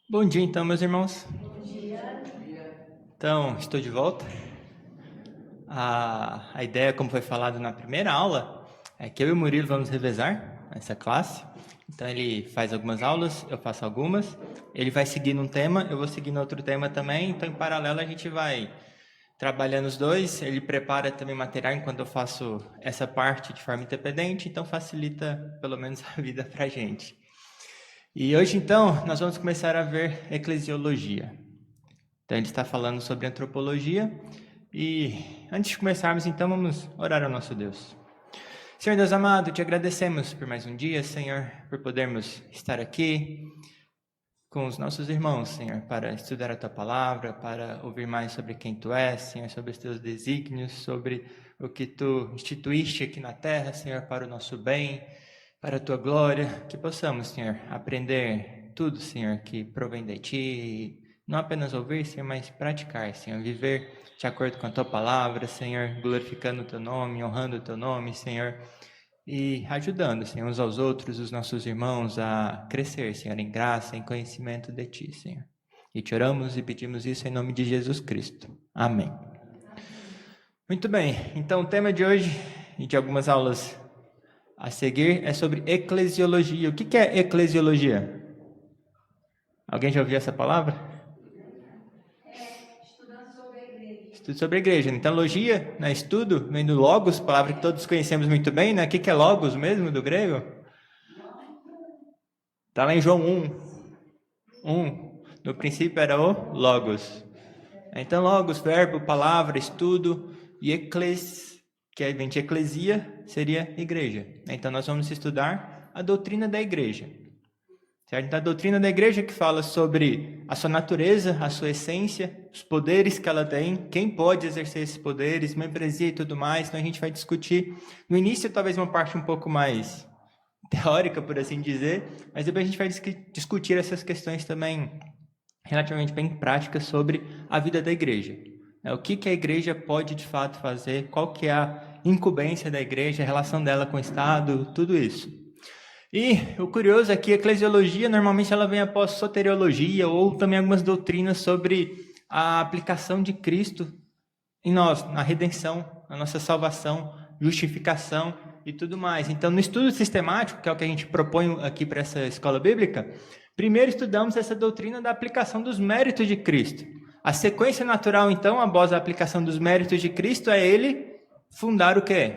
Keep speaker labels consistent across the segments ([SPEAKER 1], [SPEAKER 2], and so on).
[SPEAKER 1] Bom dia, então, meus irmãos.
[SPEAKER 2] Bom dia.
[SPEAKER 1] Então, estou de volta. A ideia, como foi falado na primeira aula, é que eu e o Murilo vamos revezar essa classe. Então, ele faz algumas aulas, eu faço algumas. Ele vai seguir num tema, eu vou seguir no outro tema também. Então, em paralelo, a gente vai trabalhando os dois. Ele prepara também material enquanto eu faço essa parte de forma independente. Então, facilita, pelo menos, a vida para a gente. E hoje, então, nós vamos começar a ver eclesiologia. Então, ele está falando sobre antropologia. E antes de começarmos, então, vamos orar ao nosso Deus. Senhor Deus amado, te agradecemos por mais um dia, Senhor, por podermos estar aqui com os nossos irmãos, Senhor, para estudar a tua palavra, para ouvir mais sobre quem tu és, Senhor, sobre os teus desígnios, sobre o que tu instituíste aqui na terra, Senhor, para o nosso bem, para a tua glória, que possamos, Senhor, aprender tudo, Senhor, que provém de ti, não apenas ouvir, Senhor, mas praticar, Senhor, viver de acordo com a tua palavra, Senhor, glorificando o teu nome, honrando o teu nome, Senhor, e ajudando, Senhor, uns aos outros, os nossos irmãos, a crescer, Senhor, em graça, em conhecimento de ti, Senhor. E te oramos e pedimos isso em nome de Jesus Cristo. Amém. Muito bem, então o tema de hoje e de algumas aulas a seguir é sobre eclesiologia. O que é eclesiologia? Alguém já ouviu essa palavra?
[SPEAKER 2] Estudando sobre a igreja.
[SPEAKER 1] Estudo sobre a igreja. Então, logia, né, estudo, vem do logos, palavra que todos conhecemos muito bem, né? O que é logos mesmo, do grego? Está lá em João 1. No princípio era o logos. Então, logos, verbo, palavra, estudo, e ecles, que vem de eclesia, seria igreja. Então, nós vamos estudar a doutrina da igreja. Certo? Então, a doutrina da igreja que fala sobre a sua natureza, a sua essência, os poderes que ela tem, quem pode exercer esses poderes, membresia e tudo mais. Então, a gente vai discutir, no início, talvez uma parte um pouco mais teórica, por assim dizer, mas depois a gente vai discutir essas questões também relativamente bem práticas sobre a vida da igreja. O que a igreja pode de fato fazer, qual que é a incumbência da igreja, a relação dela com o Estado, tudo isso. E o curioso é que a eclesiologia normalmente ela vem após soteriologia ou também algumas doutrinas sobre a aplicação de Cristo em nós, na redenção, na nossa salvação, justificação e tudo mais. Então, no estudo sistemático, que é o que a gente propõe aqui para essa escola bíblica, primeiro estudamos essa doutrina da aplicação dos méritos de Cristo. A sequência natural, então, após a aplicação dos méritos de Cristo, é ele fundar o quê?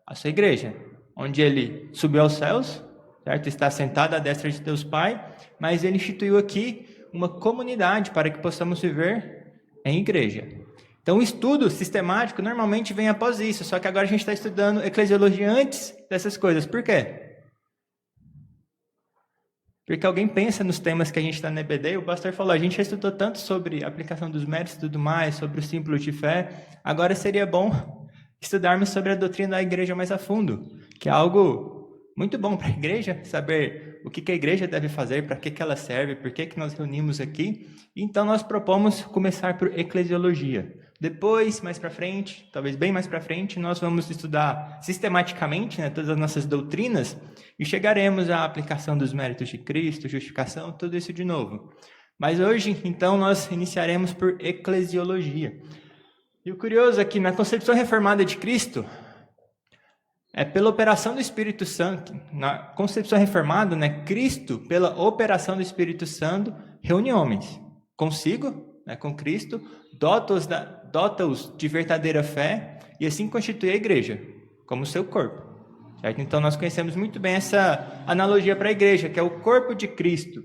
[SPEAKER 1] A sua igreja, onde ele subiu aos céus, certo? Está sentado à destra de Deus Pai, mas ele instituiu aqui uma comunidade para que possamos viver em igreja. Então, o estudo sistemático normalmente vem após isso, só que agora a gente está estudando eclesiologia antes dessas coisas. Por quê? Porque alguém pensa nos temas que a gente está na EBD, o pastor falou, a gente já estudou tanto sobre a aplicação dos méritos e tudo mais, sobre os símbolos de fé, agora seria bom estudarmos sobre a doutrina da igreja mais a fundo, que é algo muito bom para a igreja, saber o que a igreja deve fazer, para que ela serve, por que nós reunimos aqui. Então, nós propomos começar por eclesiologia. Depois, mais para frente, talvez bem mais para frente, nós vamos estudar sistematicamente, né, todas as nossas doutrinas e chegaremos à aplicação dos méritos de Cristo, justificação, tudo isso de novo. Mas hoje, então, nós iniciaremos por eclesiologia. E o curioso é que na concepção reformada de Cristo, é pela operação do Espírito Santo. Na concepção reformada, né, Cristo, pela operação do Espírito Santo, reúne homens consigo, né, com Cristo, dota-os de verdadeira fé e assim constitui a igreja como seu corpo. Certo? Então, nós conhecemos muito bem essa analogia para a igreja, que é o corpo de Cristo,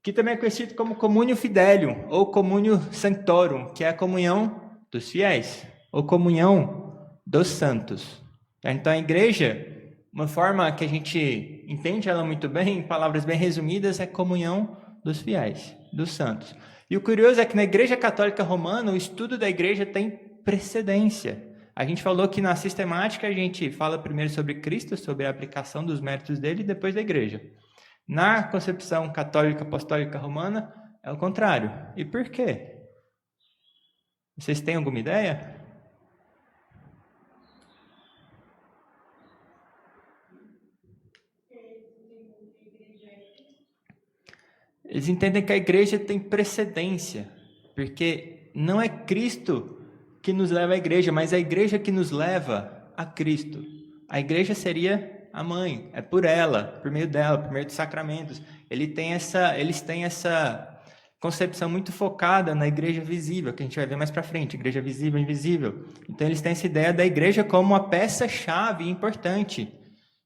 [SPEAKER 1] que também é conhecido como communio fidelium ou communio sanctorum, que é a comunhão dos fiéis, ou comunhão dos santos. Então, a igreja, uma forma que a gente entende ela muito bem, em palavras bem resumidas, é comunhão dos fiéis, dos santos. E o curioso é que na Igreja Católica Romana, o estudo da igreja tem precedência. A gente falou que na sistemática a gente fala primeiro sobre Cristo, sobre a aplicação dos méritos dele, e depois da igreja. Na concepção católica apostólica romana, é o contrário. E por quê? Vocês têm alguma ideia? Eles entendem que a igreja tem precedência, porque não é Cristo que nos leva à igreja, mas é a igreja que nos leva a Cristo. A igreja seria a mãe, é por ela, por meio dela, por meio dos sacramentos. Eles têm essa concepção muito focada na igreja visível, que a gente vai ver mais para frente, igreja visível e invisível. Então eles têm essa ideia da igreja como uma peça-chave importante.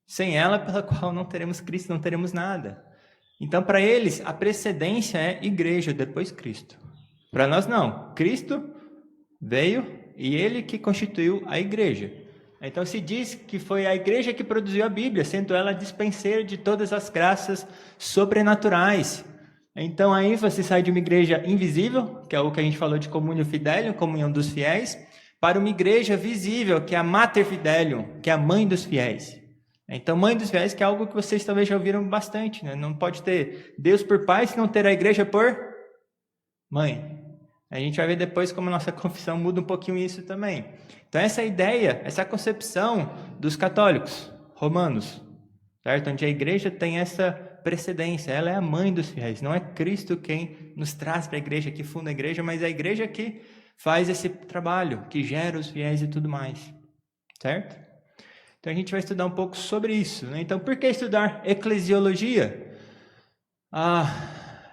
[SPEAKER 1] Sem ela, pela qual não teremos Cristo, não teremos nada. Então, para eles, a precedência é igreja, depois Cristo. Para nós, não. Cristo veio e ele que constituiu a igreja. Então, se diz que foi a igreja que produziu a Bíblia, sendo ela a dispenseira de todas as graças sobrenaturais. Então, a ênfase sai de uma igreja invisível, que é o que a gente falou de communio fidelium, comunhão dos fiéis, para uma igreja visível, que é a mater fidelium, que é a mãe dos fiéis. Então, mãe dos fiéis, que é algo que vocês talvez já ouviram bastante, né? Não pode ter Deus por pai se não ter a igreja por mãe. A gente vai ver depois como a nossa confissão muda um pouquinho isso também. Então, essa ideia, essa concepção dos católicos romanos, certo? Onde a igreja tem essa precedência, ela é a mãe dos fiéis. Não é Cristo quem nos traz para a igreja, que funda a igreja, mas é a igreja que faz esse trabalho, que gera os fiéis e tudo mais, certo? Então, a gente vai estudar um pouco sobre isso, né? Então, por que estudar eclesiologia?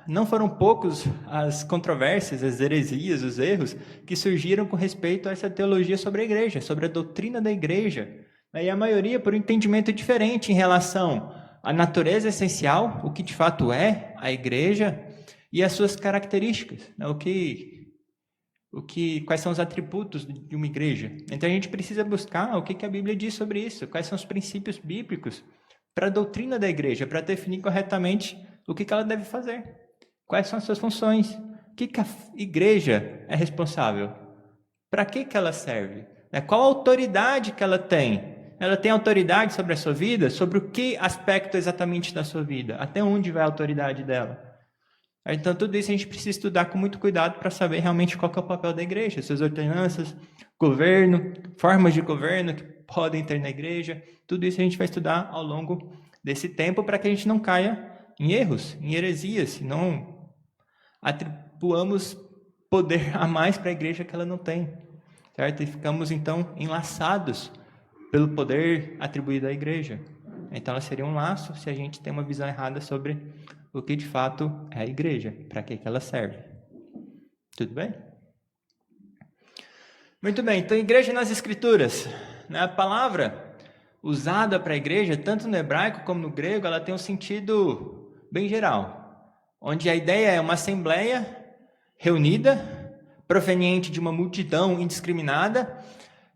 [SPEAKER 1] Não foram poucos as controvérsias, as heresias, os erros que surgiram com respeito a essa teologia sobre a igreja, sobre a doutrina da igreja. E a maioria por um entendimento diferente em relação à natureza essencial, o que de fato é a igreja, e as suas características, né? Quais são os atributos de uma igreja. Então a gente precisa buscar o que a Bíblia diz sobre isso, quais são os princípios bíblicos para a doutrina da igreja, para definir corretamente o que ela deve fazer, quais são as suas funções, o que a igreja é responsável, para que ela serve, qual a autoridade que ela tem. Ela tem autoridade sobre a sua vida, sobre o que aspecto exatamente da sua vida, até onde vai a autoridade dela. Então, tudo isso a gente precisa estudar com muito cuidado para saber realmente qual que é o papel da igreja, suas ordenanças, governo, formas de governo que podem ter na igreja. Tudo isso a gente vai estudar ao longo desse tempo para que a gente não caia em erros, em heresias, e não atribuamos poder a mais para a igreja que ela não tem, certo? E ficamos, então, enlaçados pelo poder atribuído à igreja. Então, ela seria um laço se a gente tem uma visão errada sobre o que de fato é a igreja, para que ela serve. Tudo bem? Muito bem, então igreja nas escrituras. A palavra usada para a igreja, tanto no hebraico como no grego, ela tem um sentido bem geral, onde a ideia é uma assembleia reunida, proveniente de uma multidão indiscriminada,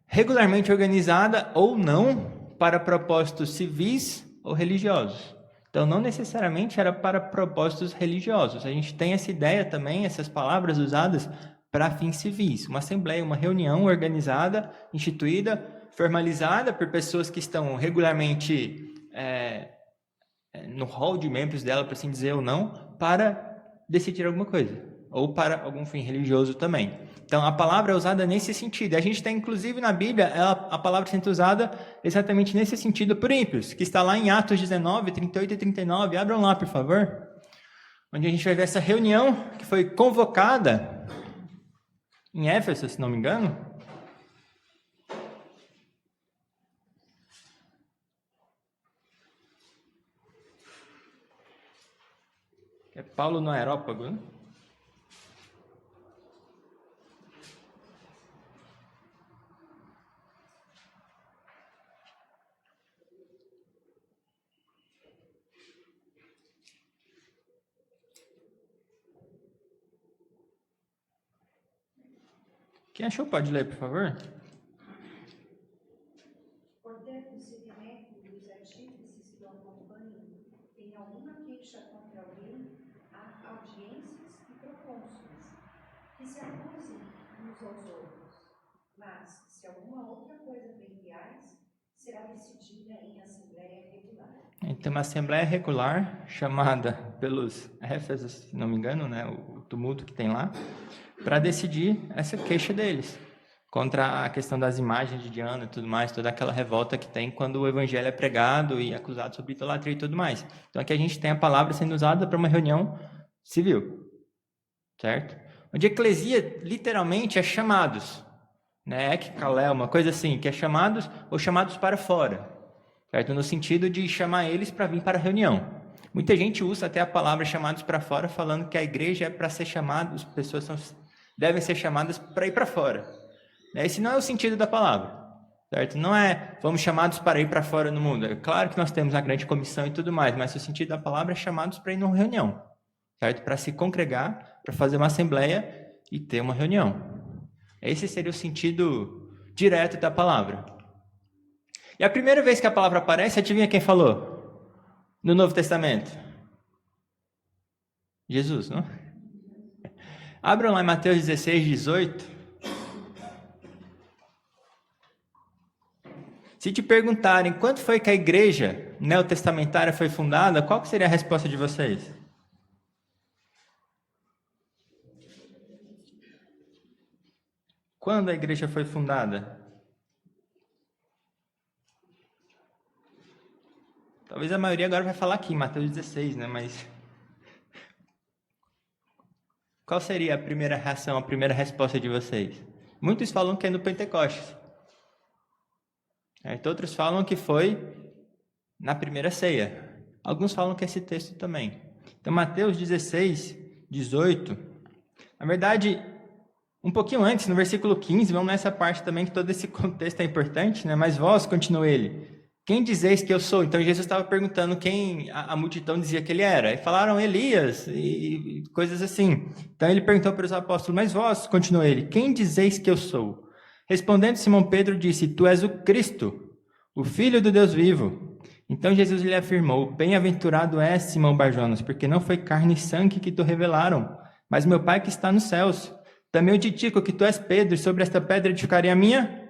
[SPEAKER 1] regularmente organizada ou não para propósitos civis ou religiosos. Então, não necessariamente era para propósitos religiosos. A gente tem essa ideia também, essas palavras usadas para fins civis. Uma assembleia, uma reunião organizada, instituída, formalizada por pessoas que estão regularmente no hall de membros dela, por assim dizer, ou não, para decidir alguma coisa. Ou para algum fim religioso também. Então, a palavra é usada nesse sentido. A gente tem, inclusive, na Bíblia, a palavra sendo usada exatamente nesse sentido por ímpios, que está lá em Atos 19, 38 e 39. Abram lá, por favor. Onde a gente vai ver essa reunião que foi convocada em Éfeso, se não me engano. É Paulo no Areópago, né? Quem achou pode ler, por favor?
[SPEAKER 2] Por ter conhecimento dos artífices que o acompanham, tem alguma queixa contra alguém, há audiências e procônsules, que se acusem uns aos outros. Mas, se alguma outra coisa enviais, será decidida em assembleia regular.
[SPEAKER 1] Então, uma assembleia regular, chamada pelos Éfesos, se não me engano, né, o tumulto que tem lá, para decidir essa queixa deles, contra a questão das imagens de Diana e tudo mais, toda aquela revolta que tem quando o evangelho é pregado e acusado sobre idolatria e tudo mais. Então, aqui a gente tem a palavra sendo usada para uma reunião civil, certo? Onde eclesia, literalmente, é chamados, né? Ekkalé, uma coisa assim, que é chamados ou chamados para fora, certo? No sentido de chamar eles para vir para a reunião. Muita gente usa até a palavra chamados para fora, falando que a igreja é para ser chamada, as pessoas devem ser chamadas para ir para fora. Esse não é o sentido da palavra, certo? Não é fomos chamados para ir para fora no mundo. É claro que nós temos a grande comissão e tudo mais, mas o sentido da palavra é chamados para ir numa reunião, certo? Para se congregar, para fazer uma assembleia e ter uma reunião. Esse seria o sentido direto da palavra. E a primeira vez que a palavra aparece, adivinha quem falou? No Novo Testamento? Jesus, não? Abram lá em Mateus 16, 18. Se te perguntarem quando foi que a igreja neotestamentária foi fundada, qual que seria a resposta de vocês? Quando a igreja foi fundada? Talvez a maioria agora vai falar aqui, em Mateus 16, né? Mas qual seria a primeira reação, a primeira resposta de vocês? Muitos falam que é no Pentecostes. Outros falam que foi na primeira ceia. Alguns falam que é esse texto também. Então, Mateus 16, 18. Na verdade, um pouquinho antes, no versículo 15, vamos nessa parte também que todo esse contexto é importante, né? Mas vós, continua ele, quem dizeis que eu sou? Então Jesus estava perguntando quem a multidão dizia que ele era. E falaram Elias e coisas assim. Então ele perguntou para os apóstolos, mas vós, continuou ele, quem dizeis que eu sou? Respondendo Simão Pedro disse, tu és o Cristo, o Filho do Deus vivo. Então Jesus lhe afirmou, bem-aventurado és, Simão Barjonas, porque não foi carne e sangue que te revelaram, mas meu Pai que está nos céus. Também eu te digo que tu és Pedro, e sobre esta pedra edificarei a minha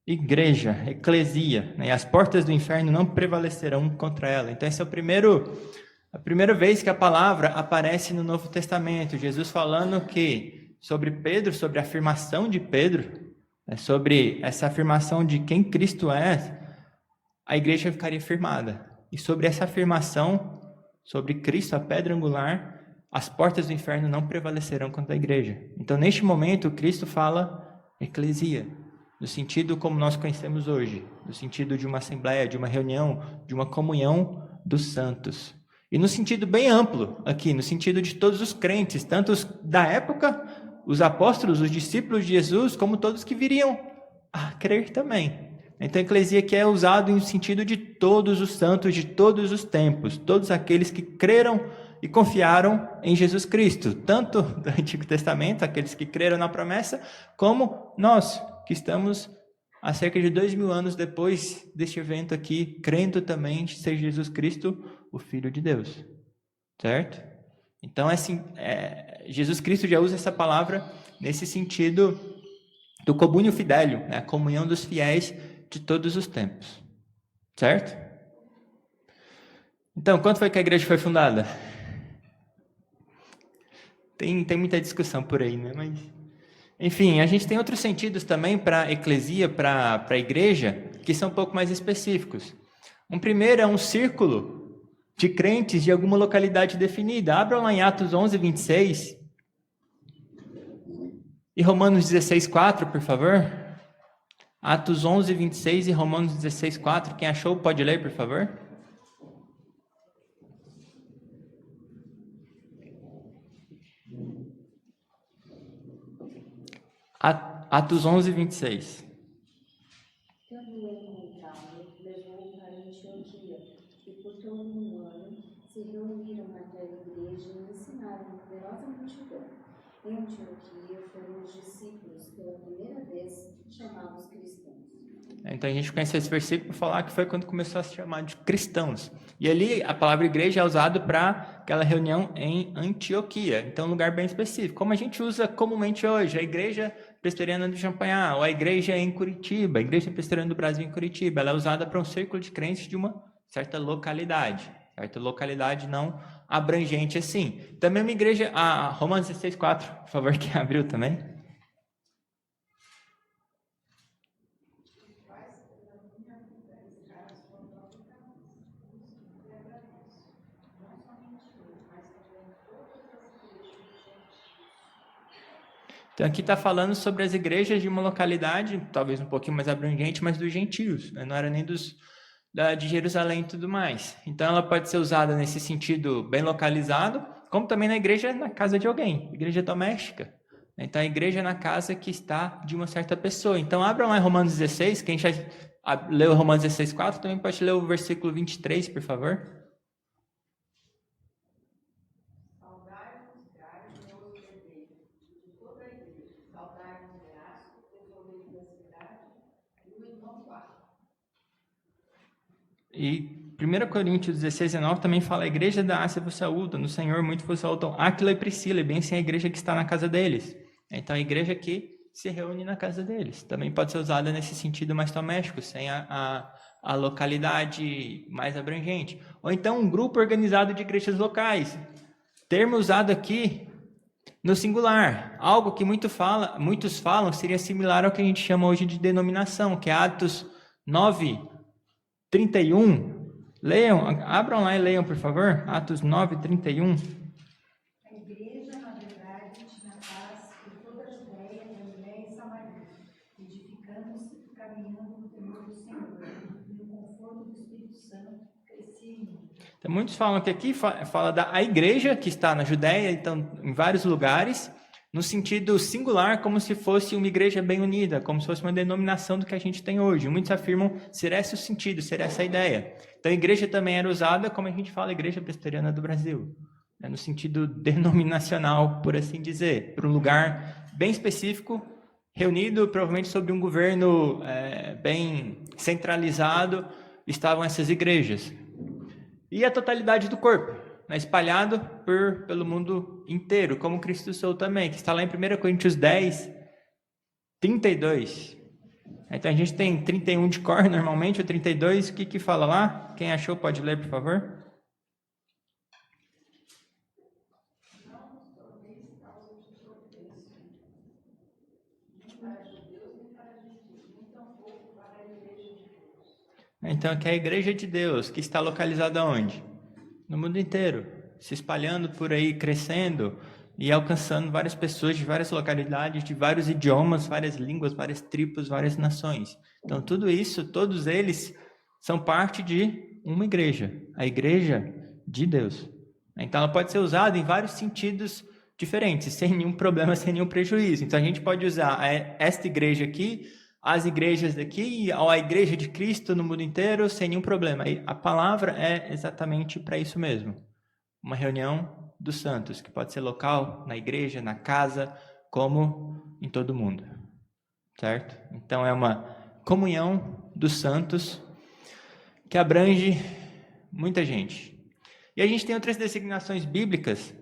[SPEAKER 1] igreja, eclesia, né? E as portas do inferno não prevalecerão contra ela. Então essa é a primeira vez que a palavra aparece no Novo Testamento. Jesus falando que sobre Pedro, sobre a afirmação de Pedro, né? Sobre essa afirmação de quem Cristo é, a igreja ficaria firmada. E sobre essa afirmação, sobre Cristo, a pedra angular, as portas do inferno não prevalecerão contra a igreja. Então, neste momento, Cristo fala eclesia, no sentido como nós conhecemos hoje, no sentido de uma assembleia, de uma reunião, de uma comunhão dos santos. E no sentido bem amplo aqui, no sentido de todos os crentes, tanto os da época, os apóstolos, os discípulos de Jesus, como todos que viriam a crer também. Então, a eclesia aqui é usado no sentido de todos os santos de todos os tempos, todos aqueles que creram e confiaram em Jesus Cristo, tanto do Antigo Testamento, aqueles que creram na promessa, como nós, que estamos há cerca de 2000 anos depois deste evento aqui, crendo também em ser Jesus Cristo o Filho de Deus, certo? Então, assim, Jesus Cristo já usa essa palavra nesse sentido do communio fidelium, né? A comunhão dos fiéis de todos os tempos, certo? Então, quando foi que a igreja foi fundada? Tem muita discussão por aí, né? Mas, enfim, a gente tem outros sentidos também para a eclesia, para a igreja, que são um pouco mais específicos. Um primeiro é um círculo de crentes de alguma localidade definida. Abram lá em Atos 11, 26 e Romanos 16, 4, por favor. Atos 11, 26 e Romanos 16, 4. Quem achou, pode ler, por favor. Atos 11, 26.
[SPEAKER 2] Tendo encontrado, levou para Antioquia, e por todo um ano se reuniram naquela igreja e ensinaram numerosa multidão. Em Antioquia foram os discípulos, pela primeira vez, chamados cristãos.
[SPEAKER 1] Então a gente conhece esse versículo para falar que foi quando começou a se chamar de cristãos. E ali a palavra igreja é usada para aquela reunião em Antioquia. Então um lugar bem específico. Como a gente usa comumente hoje, a igreja presbiteriana de Champanhar, ou a igreja em Curitiba, a igreja presbiteriana do Brasil em Curitiba, ela é usada para um círculo de crentes de uma certa localidade. Certa localidade não abrangente assim. Também uma igreja, a Romanos 16, 4, por favor, quem abriu também. Então aqui está falando sobre as igrejas de uma localidade, talvez um pouquinho mais abrangente, mas dos gentios, né? Não era nem de Jerusalém e tudo mais. Então ela pode ser usada nesse sentido bem localizado, como também na igreja na casa de alguém, igreja doméstica. Então a igreja na casa que está de uma certa pessoa. Então abram lá em Romanos 16, quem já leu Romanos 16:4, também pode ler o versículo 23, por favor. E 1 Coríntios 16:19 também fala: a igreja da Ásia vos saúda, no Senhor muito vos saúdam Áquila e Priscila, e bem assim a igreja que está na casa deles. Então a igreja que se reúne na casa deles. Também pode ser usada nesse sentido mais doméstico, sem a localidade mais abrangente. Ou então um grupo organizado de igrejas locais. Termo usado aqui no singular. Algo que muitos falam seria similar ao que a gente chama hoje de denominação, que é Atos 9:31. Leiam, abram lá e leiam, por favor. Atos 9:31.
[SPEAKER 2] A igreja, na verdade, tinha paz por toda a Judéia, Galiléia e Samaria, edificando-se e caminhando no temor do Senhor, e no conforto do Espírito Santo, crescia em mim.
[SPEAKER 1] Então, muitos falam que aqui fala da igreja que está na Judéia, então em vários lugares, no sentido singular, como se fosse uma igreja bem unida, como se fosse uma denominação do que a gente tem hoje. Muitos afirmam ser esse o sentido, ser essa a ideia. Então, a igreja também era usada, como a gente fala, a Igreja Presbiteriana do Brasil, no sentido denominacional, por assim dizer, para um lugar bem específico, reunido provavelmente sob um governo bem centralizado, estavam essas igrejas. E a totalidade do corpo, espalhado pelo mundo inteiro, como Cristo sou também, que está lá em 1 Coríntios 10:32. Então a gente tem 31 de cor normalmente, o 32, o que fala lá? Quem achou pode ler, por favor. Então aqui é a igreja de Deus, que está localizada onde? No mundo inteiro, se espalhando por aí, crescendo e alcançando várias pessoas de várias localidades, de vários idiomas, várias línguas, várias tribos, várias nações. Então tudo isso, todos eles são parte de uma igreja, a igreja de Deus. Então ela pode ser usada em vários sentidos diferentes, sem nenhum problema, sem nenhum prejuízo. Então a gente pode usar esta igreja aqui, as igrejas daqui, ou a igreja de Cristo no mundo inteiro, sem nenhum problema. A palavra é exatamente para isso mesmo. Uma reunião dos santos, que pode ser local, na igreja, na casa, como em todo mundo. Certo? Então é uma comunhão dos santos que abrange muita gente. E a gente tem outras designações bíblicas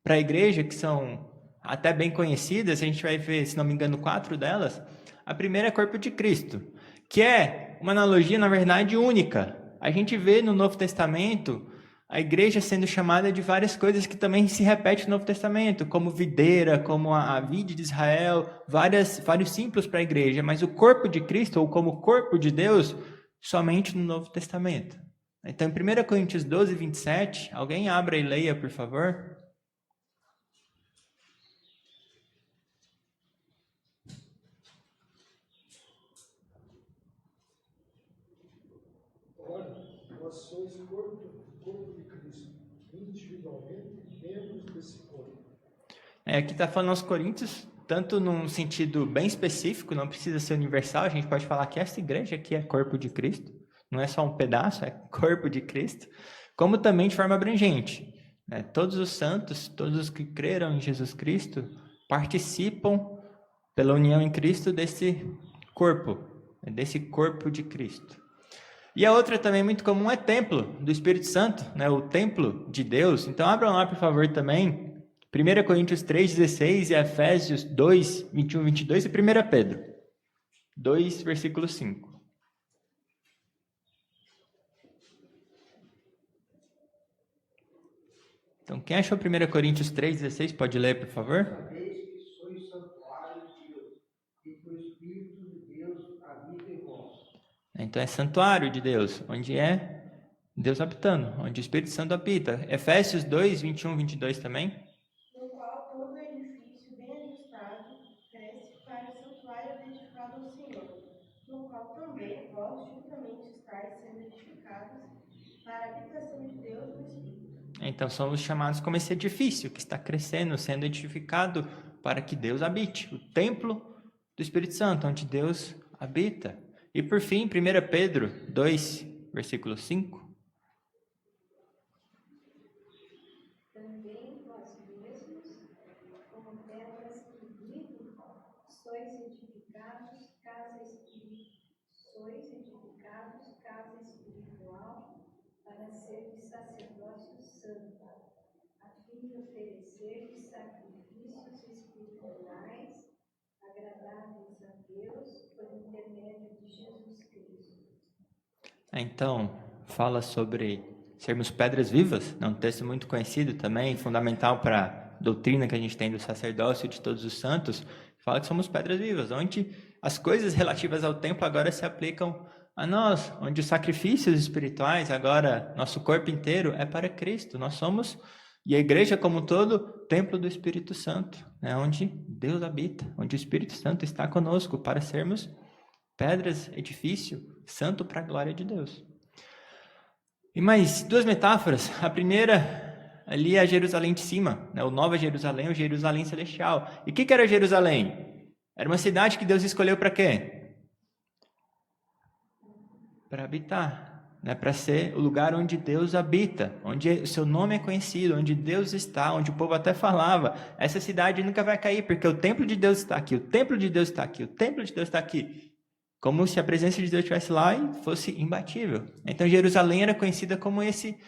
[SPEAKER 1] para a igreja, que são até bem conhecidas. A gente vai ver, se não me engano, 4 delas. A primeira é corpo de Cristo, que é uma analogia, na verdade, única. A gente vê no Novo Testamento a igreja sendo chamada de várias coisas que também se repetem no Novo Testamento, como videira, como a vide de Israel, vários símbolos para a igreja, mas o corpo de Cristo, ou como corpo de Deus, somente no Novo Testamento. Então, em 1 Coríntios 12:27, alguém abra e leia, por favor.
[SPEAKER 3] Nós somos corpo de Cristo, individualmente membros desse corpo.
[SPEAKER 1] Aqui está falando aos Coríntios, tanto num sentido bem específico, não precisa ser universal, a gente pode falar que essa igreja aqui é corpo de Cristo, não é só um pedaço, é corpo de Cristo, como também de forma abrangente. Todos os santos, todos os que creram em Jesus Cristo, participam pela união em Cristo desse corpo de Cristo. E a outra também muito comum é templo do Espírito Santo, o templo de Deus. Então abram lá, por favor, também 1 Coríntios 3:16 e Efésios 2:21, 22 e 1 Pedro 2, versículo 5. Então, quem achou 1 Coríntios 3:16 pode ler, por favor?
[SPEAKER 3] Sabeis que sois santuário de Deus, e que o Espírito de Deus habita em vós.
[SPEAKER 1] Então é santuário de Deus, onde é Deus habitando, onde o Espírito Santo habita. Efésios 2:21, 22 também.
[SPEAKER 2] No qual todo edifício bem ajustado
[SPEAKER 4] chamado do Senhor, no qual também vós juntamente estáis sendo edificados para a habitação de Deus no Espírito.
[SPEAKER 1] Então somos chamados como esse edifício que está crescendo, sendo edificado para que Deus habite. O templo do Espírito Santo, onde Deus habita. E por fim, 1 Pedro 2, versículo 5.
[SPEAKER 2] Também vós mesmos, como pedras que vivem, sois edificados casa espiritual para ser de sacerdócio santo, a fim de oferecer sacrifícios espirituais agradáveis a Deus por intermédio de Jesus Cristo.
[SPEAKER 1] Então, fala sobre sermos pedras vivas, é um texto muito conhecido também, fundamental para a doutrina que a gente tem do sacerdócio de todos os santos. Fala que somos pedras vivas, onde as coisas relativas ao templo agora se aplicam a nós, onde os sacrifícios espirituais, agora nosso corpo inteiro é para Cristo. Nós somos, e a igreja como um todo, templo do Espírito Santo, né, onde Deus habita, onde o Espírito Santo está conosco para sermos pedras, edifício, santo para a glória de Deus. E mais duas metáforas. A primeira, ali é a Jerusalém de cima, né, o Nova Jerusalém, o Jerusalém Celestial. E o que era Jerusalém? Era uma cidade que Deus escolheu para quê? Para habitar, né? Para ser o lugar onde Deus habita, onde o seu nome é conhecido, onde Deus está, onde o povo até falava, essa cidade nunca vai cair, porque o templo de Deus está aqui, o templo de Deus está aqui, o templo de Deus está aqui. Como se a presença de Deus estivesse lá e fosse imbatível. Então Jerusalém era conhecida como esse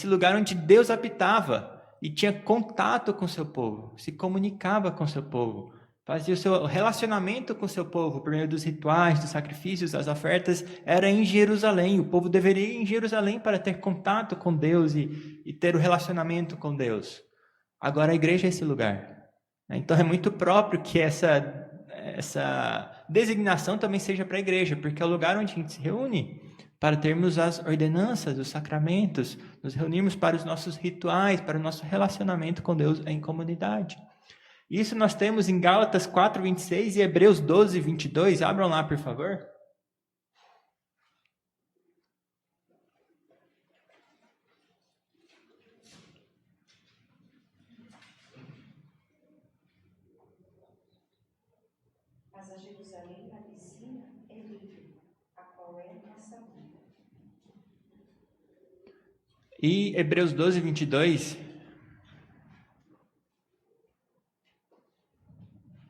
[SPEAKER 1] lugar onde Deus habitava e tinha contato com o seu povo, se comunicava com o seu povo, fazia o seu relacionamento com o seu povo por meio dos rituais, dos sacrifícios, das ofertas, era em Jerusalém. O povo deveria ir em Jerusalém para ter contato com Deus e ter o relacionamento com Deus. Agora a igreja é esse lugar. Então é muito próprio que essa designação também seja para a igreja, porque é o lugar onde a gente se reúne para termos as ordenanças, os sacramentos, nos reunirmos para os nossos rituais, para o nosso relacionamento com Deus em comunidade. Isso nós temos em Gálatas 4:26 e Hebreus 12:22. Abram lá, por favor.
[SPEAKER 2] Mas a Jerusalém lá de cima é livre, a qual é nossa vida.
[SPEAKER 1] E Hebreus 12:22.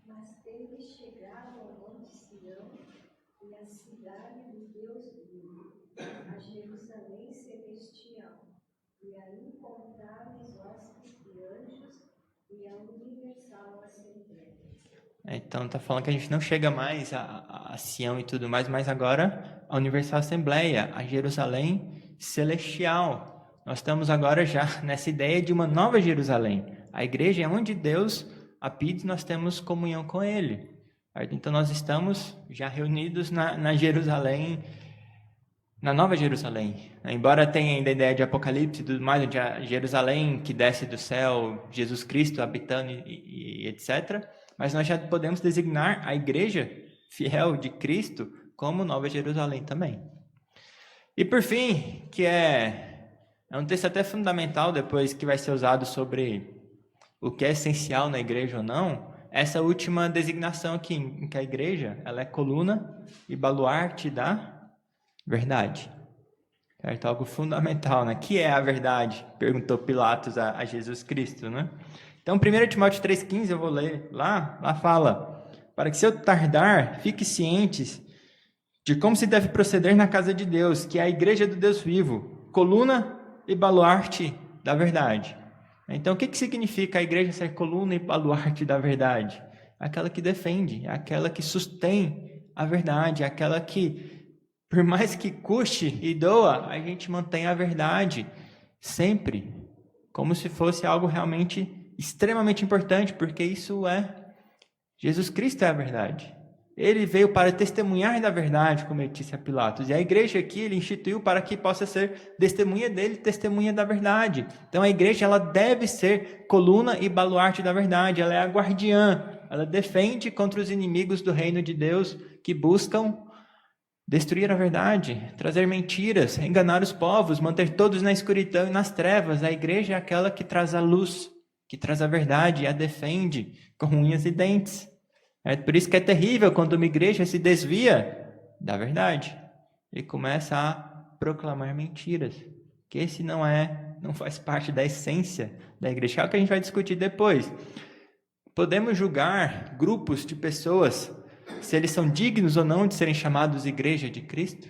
[SPEAKER 2] Mas teve chegado ao monte Sião e à cidade do Deus vivo, a Jerusalém celestial, e a incontáveis hostes de anjos e a universal assembleia.
[SPEAKER 1] Então está falando que a gente não chega mais a Sião e tudo mais, mas agora a Universal Assembleia, a Jerusalém Celestial. Nós estamos agora já nessa ideia de uma nova Jerusalém. A igreja é onde Deus habita e nós temos comunhão com Ele. Então nós estamos já reunidos na Jerusalém, na Nova Jerusalém. Embora tenha ainda a ideia de Apocalipse e tudo mais, onde a Jerusalém que desce do céu, Jesus Cristo habitando e etc., mas nós já podemos designar a igreja fiel de Cristo como Nova Jerusalém também. E por fim, que é um texto até fundamental depois que vai ser usado sobre o que é essencial na igreja ou não, essa última designação aqui, em que a igreja ela é coluna e baluarte da verdade. Certo? Algo fundamental, né? Que é a verdade? Perguntou Pilatos a Jesus Cristo, né? Então, 1 Timóteo 3,15, eu vou ler lá fala, para que se eu tardar, fique cientes de como se deve proceder na casa de Deus, que é a igreja do Deus vivo, coluna e baluarte da verdade. Então, o que significa a igreja ser coluna e baluarte da verdade? Aquela que defende, aquela que sustém a verdade, aquela que, por mais que custe e doa, a gente mantém a verdade sempre, como se fosse algo realmente extremamente importante, porque isso Jesus Cristo é a verdade. Ele veio para testemunhar da verdade, como ele disse a Pilatos. E a igreja aqui, ele instituiu para que possa ser testemunha dele, testemunha da verdade. Então a igreja, ela deve ser coluna e baluarte da verdade. Ela é a guardiã ela defende contra os inimigos do reino de Deus que buscam destruir a verdade, trazer mentiras, enganar os povos, manter todos na escuridão e nas trevas. A igreja é aquela que traz a luz, que traz a verdade e a defende com unhas e dentes. É por isso que é terrível quando uma igreja se desvia da verdade e começa a proclamar mentiras, que esse não faz parte da essência da igreja. É o que a gente vai discutir depois. Podemos julgar grupos de pessoas se eles são dignos ou não de serem chamados igreja de Cristo,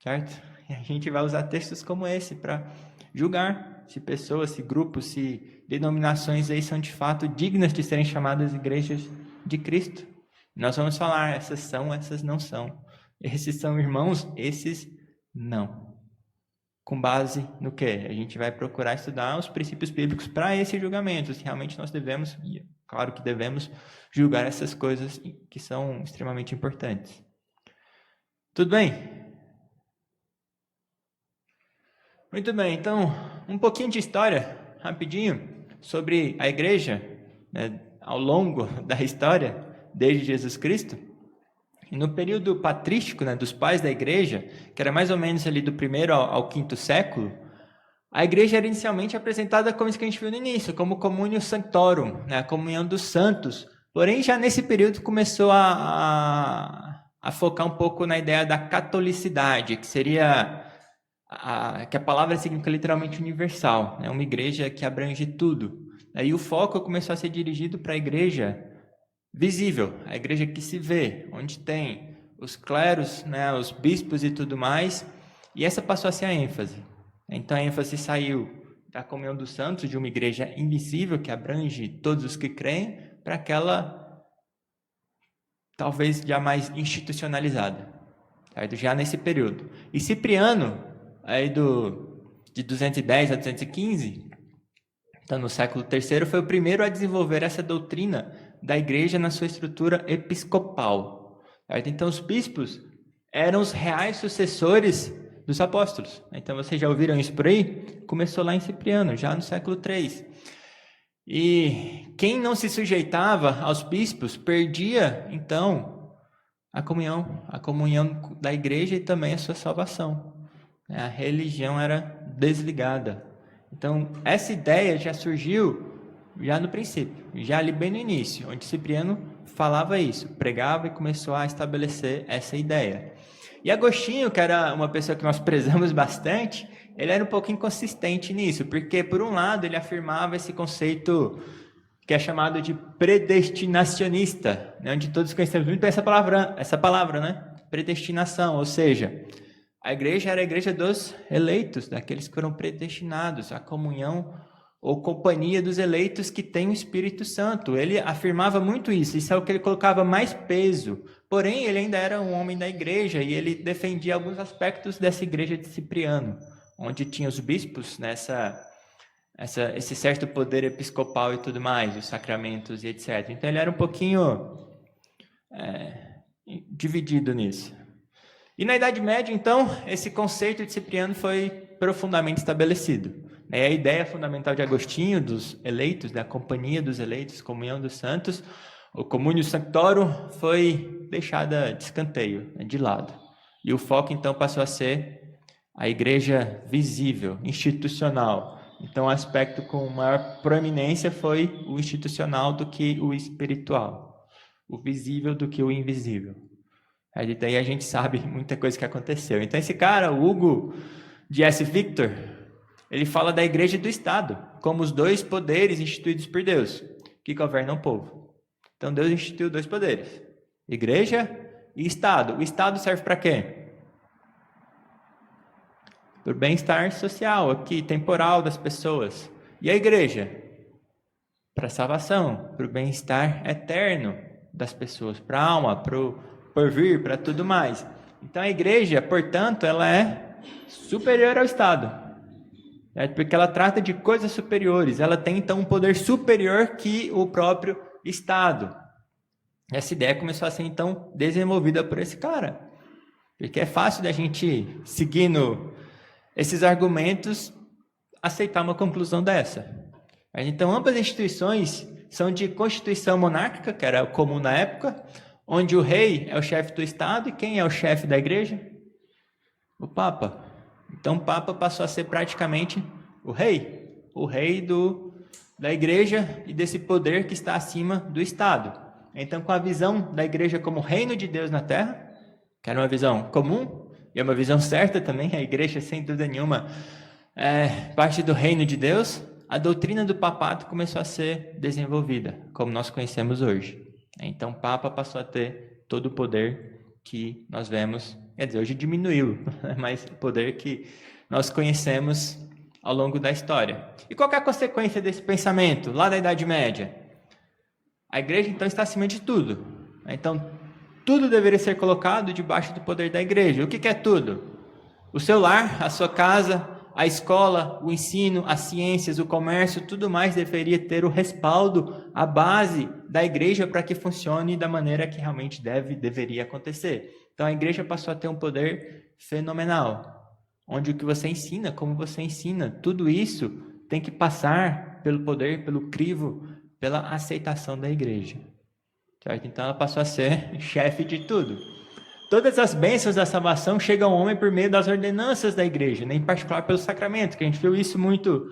[SPEAKER 1] certo? E a gente vai usar textos como esse para julgar se pessoas, se grupos, se denominações aí são de fato dignas de serem chamadas igrejas de Cristo. Nós vamos falar, essas são, essas não são. Esses são irmãos, esses não. Com base no quê? A gente vai procurar estudar os princípios bíblicos para esse julgamento. Se realmente nós devemos, e claro que devemos, julgar essas coisas que são extremamente importantes. Tudo bem? Muito bem, então, um pouquinho de história, rapidinho, sobre a igreja, né, ao longo da história, desde Jesus Cristo. E no período patrístico, né, dos pais da igreja, que era mais ou menos ali do 1º ao 5º século, a igreja era inicialmente apresentada como isso que a gente viu no início, como Communio Sanctorum, né, a comunhão dos santos. Porém, já nesse período começou a focar um pouco na ideia da catolicidade, que seria que a palavra significa literalmente universal, né, uma igreja que abrange tudo. Aí o foco começou a ser dirigido para a igreja visível, a igreja que se vê, onde tem os cleros, né, os bispos e tudo mais, e essa passou a ser a ênfase. Então a ênfase saiu da comunhão dos santos, de uma igreja invisível que abrange todos os que creem, para aquela talvez já mais institucionalizada, certo? Já nesse período. E Cipriano, aí de 210 a 215, então no século III, foi o primeiro a desenvolver essa doutrina da igreja na sua estrutura episcopal. Certo? Então os bispos eram os reais sucessores dos apóstolos. Então vocês já ouviram isso por aí? Começou lá em Cipriano, já no século III. E quem não se sujeitava aos bispos perdia, então, a comunhão da igreja e também a sua salvação. A religião era desligada. Então, essa ideia já surgiu já no princípio, já ali bem no início, onde Cipriano falava isso, pregava e começou a estabelecer essa ideia. E Agostinho, que era uma pessoa que nós prezamos bastante, ele era um pouco inconsistente nisso, porque, por um lado, ele afirmava esse conceito que é chamado de predestinacionista, né, onde todos conhecemos muito bem essa palavra, né? Predestinação, ou seja, a igreja era a igreja dos eleitos, daqueles que foram predestinados, a comunhão ou companhia dos eleitos que tem o Espírito Santo. Ele afirmava muito isso é o que ele colocava mais peso. Porém, ele ainda era um homem da igreja e ele defendia alguns aspectos dessa igreja de Cipriano, onde tinha os bispos, né, esse certo poder episcopal e tudo mais, os sacramentos e etc. Então, ele era um pouquinho dividido nisso. E na Idade Média, então, esse conceito de Cipriano foi profundamente estabelecido. A ideia fundamental de Agostinho, dos eleitos, da companhia dos eleitos, comunhão dos santos, o Communio Sanctorum, foi deixada de escanteio, de lado. E o foco, então, passou a ser a igreja visível, institucional. Então, o aspecto com maior proeminência foi o institucional do que o espiritual, o visível do que o invisível. Aí daí a gente sabe muita coisa que aconteceu. Então, esse cara, o Hugo de S. Victor, ele fala da igreja e do Estado, como os dois poderes instituídos por Deus, que governam o povo. Então, Deus instituiu dois poderes, igreja e Estado. O Estado serve para quê? Para o bem-estar social, aqui, temporal das pessoas. E a igreja? Para a salvação, para o bem-estar eterno das pessoas, para a alma, para o porvir, para tudo mais. Então, a igreja, portanto, ela é superior ao Estado. Porque ela trata de coisas superiores, ela tem então um poder superior que o próprio Estado. Essa ideia começou a ser então desenvolvida por esse cara, porque é fácil da gente, seguindo esses argumentos, aceitar uma conclusão dessa. Então ambas as instituições são de constituição monárquica, que era comum na época, onde o rei é o chefe do Estado, e quem é o chefe da igreja? O Papa. Então o Papa passou a ser praticamente o rei da igreja e desse poder que está acima do Estado. Então, com a visão da igreja como reino de Deus na terra, que era uma visão comum, e é uma visão certa também, a igreja, sem dúvida nenhuma, é parte do reino de Deus, a doutrina do papado começou a ser desenvolvida, como nós conhecemos hoje. Então, o Papa passou a ter todo o poder que nós vemos, quer dizer, hoje diminuiu, mas o poder que nós conhecemos ao longo da história. E qual que é a consequência desse pensamento, lá da Idade Média? A igreja, então, está acima de tudo. Então, tudo deveria ser colocado debaixo do poder da igreja. O que é tudo? O seu lar, a sua casa, a escola, o ensino, as ciências, o comércio, tudo mais deveria ter o respaldo, a base da igreja para que funcione da maneira que realmente deveria acontecer. Então, a igreja passou a ter um poder fenomenal, onde o que você ensina, como você ensina, tudo isso tem que passar pelo poder, pelo crivo, pela aceitação da igreja. Certo? Então ela passou a ser chefe de tudo. Todas as bênçãos da salvação chegam ao homem por meio das ordenanças da igreja, né? Em particular pelo sacramento, que a gente viu isso muito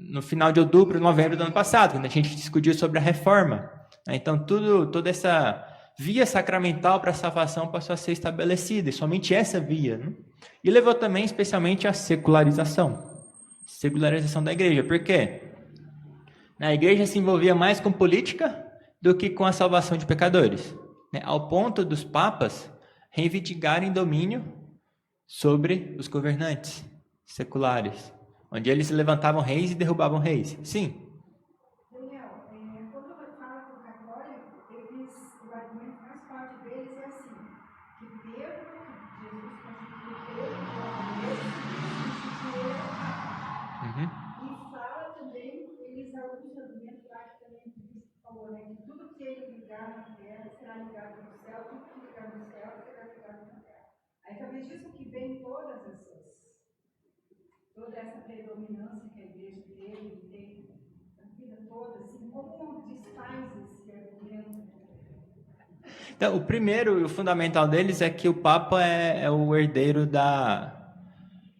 [SPEAKER 1] no final de outubro, novembro do ano passado, quando a gente discutiu sobre a reforma. Então toda essa via sacramental para a salvação passou a ser estabelecida, e somente essa via, né? E levou também especialmente à secularização da igreja. Por quê? A igreja se envolvia mais com política do que com a salvação de pecadores, né? Ao ponto dos papas reivindicarem domínio sobre os governantes seculares, onde eles levantavam reis e derrubavam reis. Sim.
[SPEAKER 2] Daniel, quando eu falo com o católico, o argumento mais forte deles é assim, que Jesus constituiu Pedro constituiu o Papa. E fala também, eles alguns argumentos, acho também que Cristo falou, né, que tudo que ele ligar na terra será ligado no céu, tudo que ligar no céu será ligado na terra. Aí talvez disso que vem toda essa predominância que a igreja tem a vida toda, assim, como desfaz esse argumento?
[SPEAKER 1] Então, o primeiro e o fundamental deles é que o Papa é o herdeiro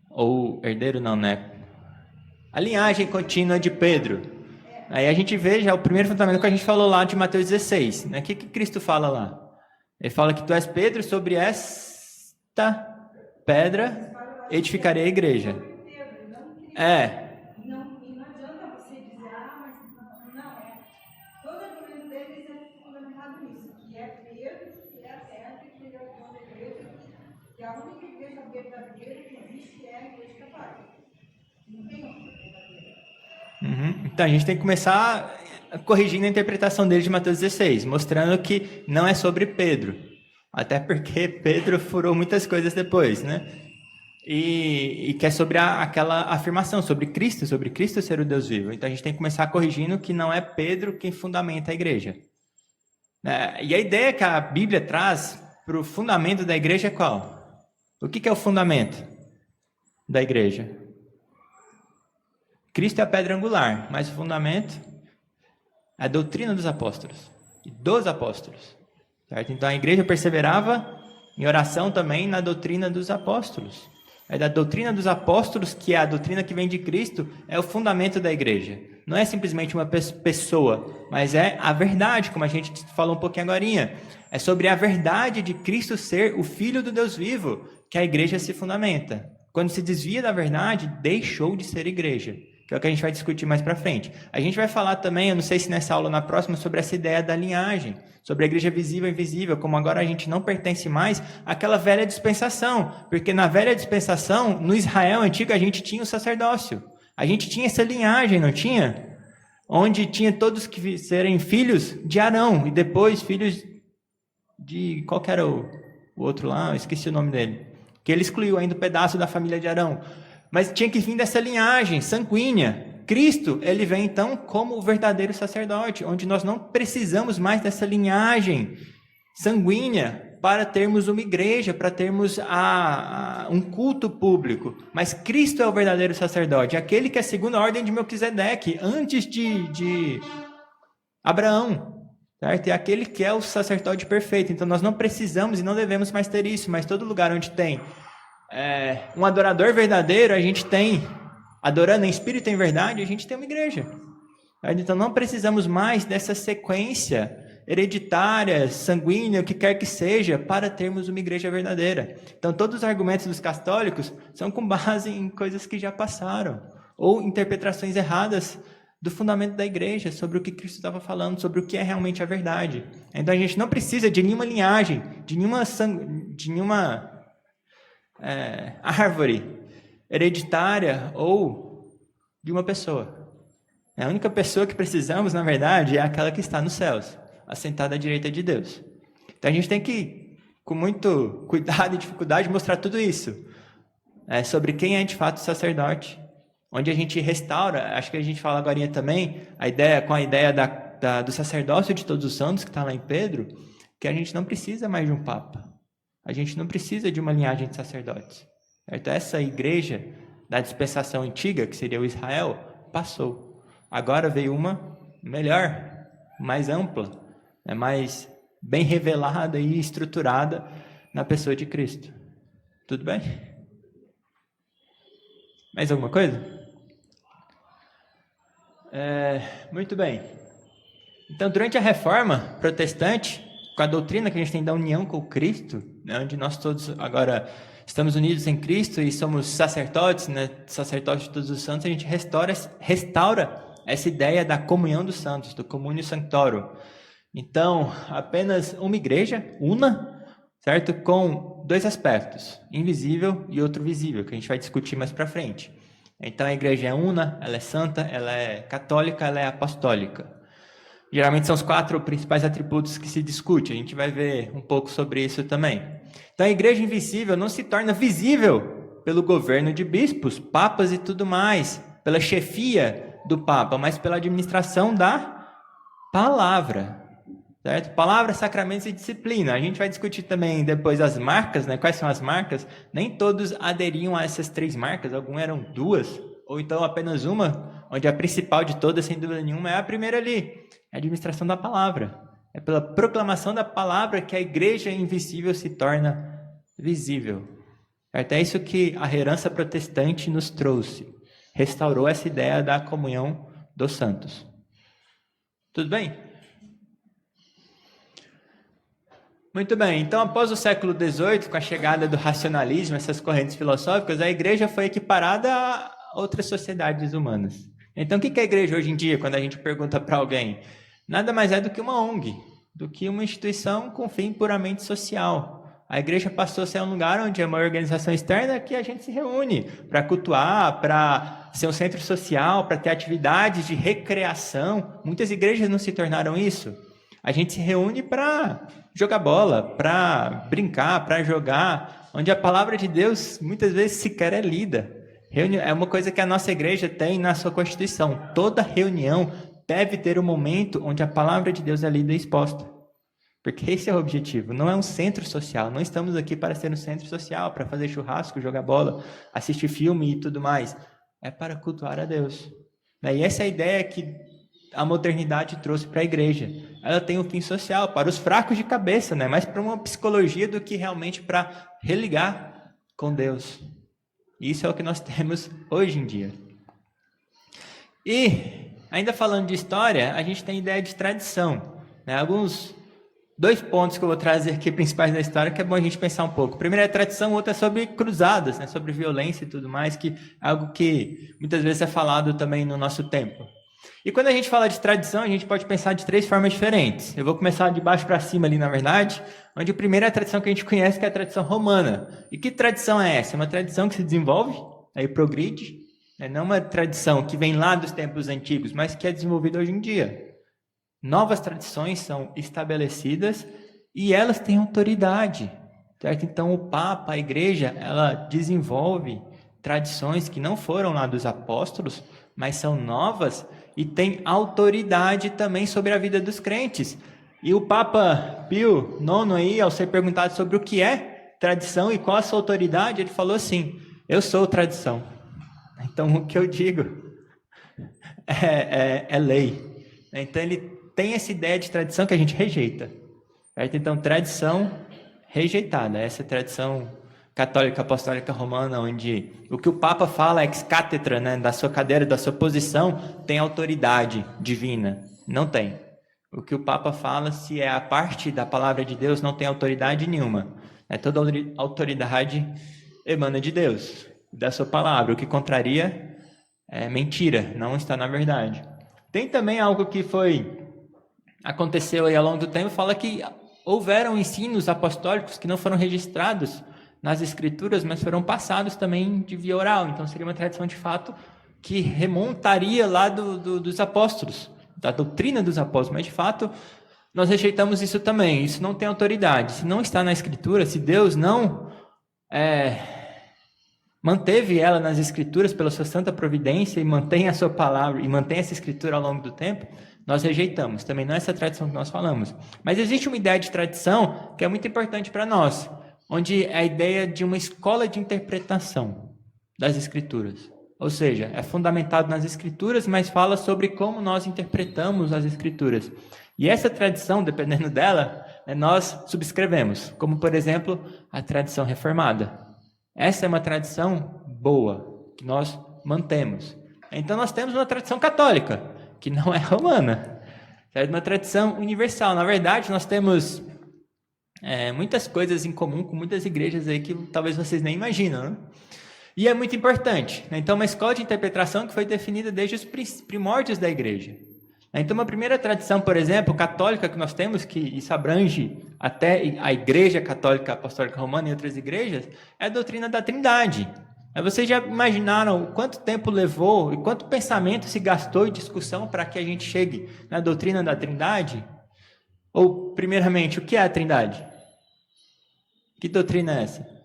[SPEAKER 1] ou herdeiro não, né? A linhagem contínua de Pedro. Aí a gente vê já o primeiro fundamento que a gente falou lá de Mateus 16. Né? O que Cristo fala lá? Ele fala que tu és Pedro, sobre esta pedra edificarei a igreja.
[SPEAKER 2] Não adianta você dizer, mas não. Todo argumento deles é fundamentado nisso, que é Pedro, que é a pedra, que ele é o dono da igreja, que a única igreja verdadeira que existe é a igreja católica. Não tem outra verdadeira.
[SPEAKER 1] Então a gente tem que começar corrigindo a interpretação dele de Mateus 16, mostrando que não é sobre Pedro, até porque Pedro furou muitas coisas depois, né? E que é sobre aquela afirmação sobre Cristo ser o Deus vivo. Então a gente tem que começar corrigindo que não é Pedro quem fundamenta a igreja. E a ideia que a Bíblia traz para o fundamento da igreja é qual? O que é o fundamento da igreja? Cristo é a pedra angular, mas o fundamento é a doutrina dos apóstolos e dos apóstolos. Certo? Então a igreja perseverava em oração também na doutrina dos apóstolos. É da doutrina dos apóstolos, que é a doutrina que vem de Cristo, é o fundamento da igreja. Não é simplesmente uma pessoa, mas é a verdade, como a gente falou um pouquinho agorinha. É sobre a verdade de Cristo ser o Filho do Deus vivo que a igreja se fundamenta. Quando se desvia da verdade, deixou de ser igreja, que é o que a gente vai discutir mais para frente. A gente vai falar também, eu não sei se nessa aula ou na próxima, sobre essa ideia da linhagem, sobre a igreja visível e invisível, como agora a gente não pertence mais àquela velha dispensação, porque na velha dispensação, no Israel antigo, a gente tinha o sacerdócio, a gente tinha essa linhagem, não tinha? Onde tinha todos que serem filhos de Arão, e depois filhos de, qual que era o outro lá? Eu esqueci o nome dele, que ele excluiu ainda um pedaço da família de Arão, mas tinha que vir dessa linhagem sanguínea. Cristo, ele vem então como o verdadeiro sacerdote, onde nós não precisamos mais dessa linhagem sanguínea para termos uma igreja, para termos um culto público. Mas Cristo é o verdadeiro sacerdote, aquele que é segundo a ordem de Melquisedeque, antes de Abraão. Certo? É aquele que é o sacerdote perfeito. Então nós não precisamos e não devemos mais ter isso, mas todo lugar onde tem um adorador verdadeiro, a gente tem, adorando em espírito e em verdade, a gente tem uma igreja. Certo? Então não precisamos mais dessa sequência hereditária, sanguínea, o que quer que seja, para termos uma igreja verdadeira. Então todos os argumentos dos católicos são com base em coisas que já passaram, ou interpretações erradas do fundamento da igreja, sobre o que Cristo estava falando, sobre o que é realmente a verdade. Então a gente não precisa de nenhuma linhagem, de nenhuma árvore hereditária ou de uma pessoa. A única pessoa que precisamos, na verdade, é aquela que está nos céus, assentada à direita de Deus. Então a gente tem que, com muito cuidado e dificuldade, mostrar tudo isso. Sobre quem é de fato o sacerdote, onde a gente restaura, acho que a gente fala agora também, com a ideia do sacerdócio de todos os santos, que está lá em Pedro, que a gente não precisa mais de um papa. A gente não precisa de uma linhagem de sacerdotes. Certo? Essa igreja da dispensação antiga, que seria o Israel, passou. Agora veio uma melhor, mais ampla, mais bem revelada e estruturada na pessoa de Cristo. Tudo bem? Mais alguma coisa? Muito bem. Então, durante a Reforma Protestante, com a doutrina que a gente tem da união com Cristo, né, onde nós todos agora estamos unidos em Cristo e somos sacerdotes, né, sacerdotes de todos os santos, a gente restaura essa ideia da comunhão dos santos, do communio sanctorum. Então, apenas uma igreja, certo? Com dois aspectos, invisível e outro visível, que a gente vai discutir mais para frente. Então, a igreja é una, ela é santa, ela é católica, ela é apostólica. Geralmente são os 4 principais atributos que se discute. A gente vai ver um pouco sobre isso também. Então, a igreja invisível não se torna visível pelo governo de bispos, papas e tudo mais, pela chefia do papa, mas pela administração da palavra. Certo? Palavra, sacramentos e disciplina. A gente vai discutir também depois as marcas, né? Quais são as marcas. Nem todos aderiam a essas 3 marcas, algumas eram 2, ou então apenas uma, onde a principal de todas, sem dúvida nenhuma, é a primeira ali, a administração da palavra. É pela proclamação da palavra que a igreja invisível se torna visível. Certo? É isso que a herança protestante nos trouxe. Restaurou essa ideia da comunhão dos santos. Tudo bem? Muito bem, então após o século XVIII, com a chegada do racionalismo, essas correntes filosóficas, a igreja foi equiparada a outras sociedades humanas. Então o que é a igreja hoje em dia, quando a gente pergunta para alguém? Nada mais é do que uma ONG, do que uma instituição com fim puramente social. A igreja passou a ser um lugar onde é uma organização externa que a gente se reúne para cultuar, para ser um centro social, para ter atividades de recreação. Muitas igrejas não se tornaram isso. A gente se reúne para jogar bola, para brincar, para jogar, onde a palavra de Deus muitas vezes sequer é lida. É uma coisa que a nossa igreja tem na sua Constituição. Toda reunião deve ter um momento onde a palavra de Deus é lida e exposta. Porque esse é o objetivo. Não é um centro social. Não estamos aqui para ser um centro social, para fazer churrasco, jogar bola, assistir filme e tudo mais. É para cultuar a Deus. E essa é a ideia que a modernidade trouxe para a igreja. Ela tem um fim social, para os fracos de cabeça, né? Mais para uma psicologia do que realmente para religar com Deus. Isso é o que nós temos hoje em dia. E, ainda falando de história, a gente tem a ideia de tradição. Né? 2 pontos que eu vou trazer aqui principais da história, que é bom a gente pensar um pouco. O primeiro é a tradição, o outro é sobre cruzadas, né? Sobre violência e tudo mais, que é algo que muitas vezes é falado também no nosso tempo. E quando a gente fala de tradição, a gente pode pensar de 3 formas diferentes. Eu vou começar de baixo para cima ali, na verdade, onde a primeira é a tradição que a gente conhece, que é a tradição romana. E que tradição é essa? É uma tradição que se desenvolve, aí progride, né? Não uma tradição que vem lá dos tempos antigos, mas que é desenvolvida hoje em dia. Novas tradições são estabelecidas e elas têm autoridade. Certo? Então, o Papa, a Igreja, ela desenvolve tradições que não foram lá dos apóstolos, mas são novas e tem autoridade também sobre a vida dos crentes. E o Papa Pio IX aí, ao ser perguntado sobre o que é tradição e qual a sua autoridade, ele falou assim: eu sou tradição. Então o que eu digo é lei. Então ele tem essa ideia de tradição que a gente rejeita. Certo? Então tradição rejeitada, essa é a tradição católica apostólica romana, onde o que o Papa fala ex cátedra, né, da sua cadeira, da sua posição, tem autoridade divina. Não tem. O que o Papa fala, se é a parte da palavra de Deus, não tem autoridade nenhuma. Toda autoridade emana de Deus, da sua palavra. O que contraria é mentira, não está na verdade. Tem também algo que aconteceu aí ao longo do tempo, fala que houveram ensinos apostólicos que não foram registrados nas escrituras, mas foram passados também de via oral. Então seria uma tradição de fato que remontaria lá dos apóstolos, da doutrina dos apóstolos, mas de fato nós rejeitamos isso também. Isso não tem autoridade. Se não está na escritura, se Deus não manteve ela nas escrituras pela sua santa providência e mantém a sua palavra e mantém essa escritura ao longo do tempo, nós rejeitamos. Também não é essa tradição que nós falamos. Mas existe uma ideia de tradição que é muito importante para nós, onde é a ideia de uma escola de interpretação das escrituras. Ou seja, é fundamentado nas escrituras, mas fala sobre como nós interpretamos as escrituras. E essa tradição, dependendo dela, nós subscrevemos, como por exemplo, a tradição reformada. Essa é uma tradição boa, que nós mantemos. Então nós temos uma tradição católica, que não é romana. É uma tradição universal. Na verdade, nós temos muitas coisas em comum com muitas igrejas aí que talvez vocês nem imaginam, né? E é muito importante. Então, uma escola de interpretação que foi definida desde os primórdios da igreja. Então, uma primeira tradição, por exemplo, católica que nós temos, que isso abrange até a Igreja Católica Apostólica Romana e outras igrejas, é a doutrina da Trindade. Vocês já imaginaram quanto tempo levou e quanto pensamento se gastou em discussão para que a gente chegue na doutrina da Trindade? Ou, primeiramente, o que é a Trindade? Que doutrina é essa?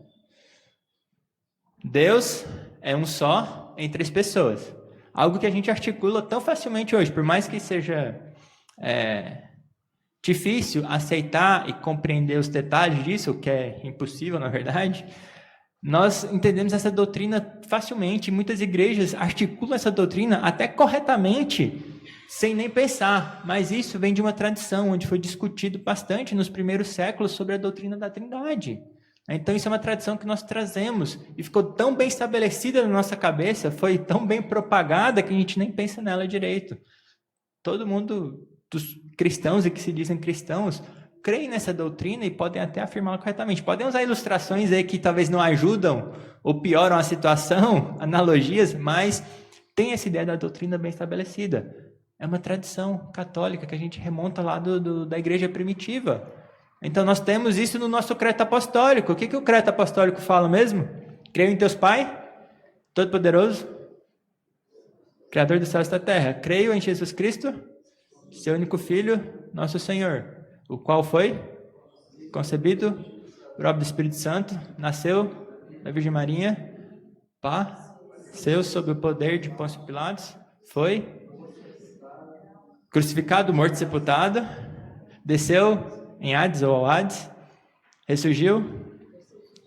[SPEAKER 1] Deus é um só em três pessoas. Algo que a gente articula tão facilmente hoje, por mais que seja difícil aceitar e compreender os detalhes disso, o que é impossível, na verdade, nós entendemos essa doutrina facilmente. Muitas igrejas articulam essa doutrina até corretamente, sem nem pensar. Mas isso vem de uma tradição onde foi discutido bastante nos primeiros séculos sobre a doutrina da Trindade. Então isso é uma tradição que nós trazemos e ficou tão bem estabelecida na nossa cabeça, foi tão bem propagada que a gente nem pensa nela direito. Todo mundo dos cristãos e que se dizem cristãos creem nessa doutrina e podem até afirmá-la corretamente. Podem usar ilustrações aí que talvez não ajudam ou pioram a situação, analogias, mas tem essa ideia da doutrina bem estabelecida. É uma tradição católica que a gente remonta lá da igreja primitiva. Então nós temos isso no nosso credo apostólico. O que o credo apostólico fala mesmo? Creio em Deus Pai, Todo-Poderoso, Criador do céu e da terra. Creio em Jesus Cristo, seu único Filho, nosso Senhor, o qual foi concebido por obra do Espírito Santo, nasceu da Virgem Maria, padeceu sob o poder de Pôncio Pilatos, foi crucificado, morto e sepultado, desceu em Hades ou ao Hades, ressurgiu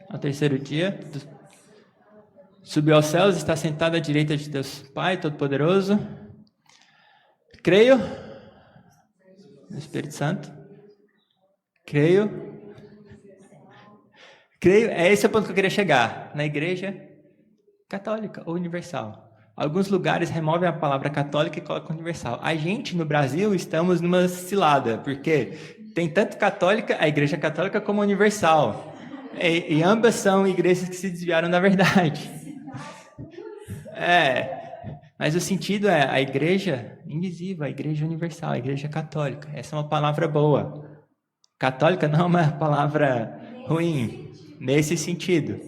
[SPEAKER 1] ao terceiro dia, subiu aos céus, está sentado à direita de Deus Pai Todo-Poderoso. Creio no Espírito Santo. Creio, esse é o ponto que eu queria chegar, na igreja católica ou universal. Alguns lugares removem a palavra católica e colocam universal. A gente, no Brasil, estamos numa cilada, porque tem tanto católica, a igreja católica, como universal. E ambas são igrejas que se desviaram da verdade. Mas o sentido é a igreja invisível, a igreja universal, a igreja católica. Essa é uma palavra boa. Católica não é uma palavra ruim, nesse sentido.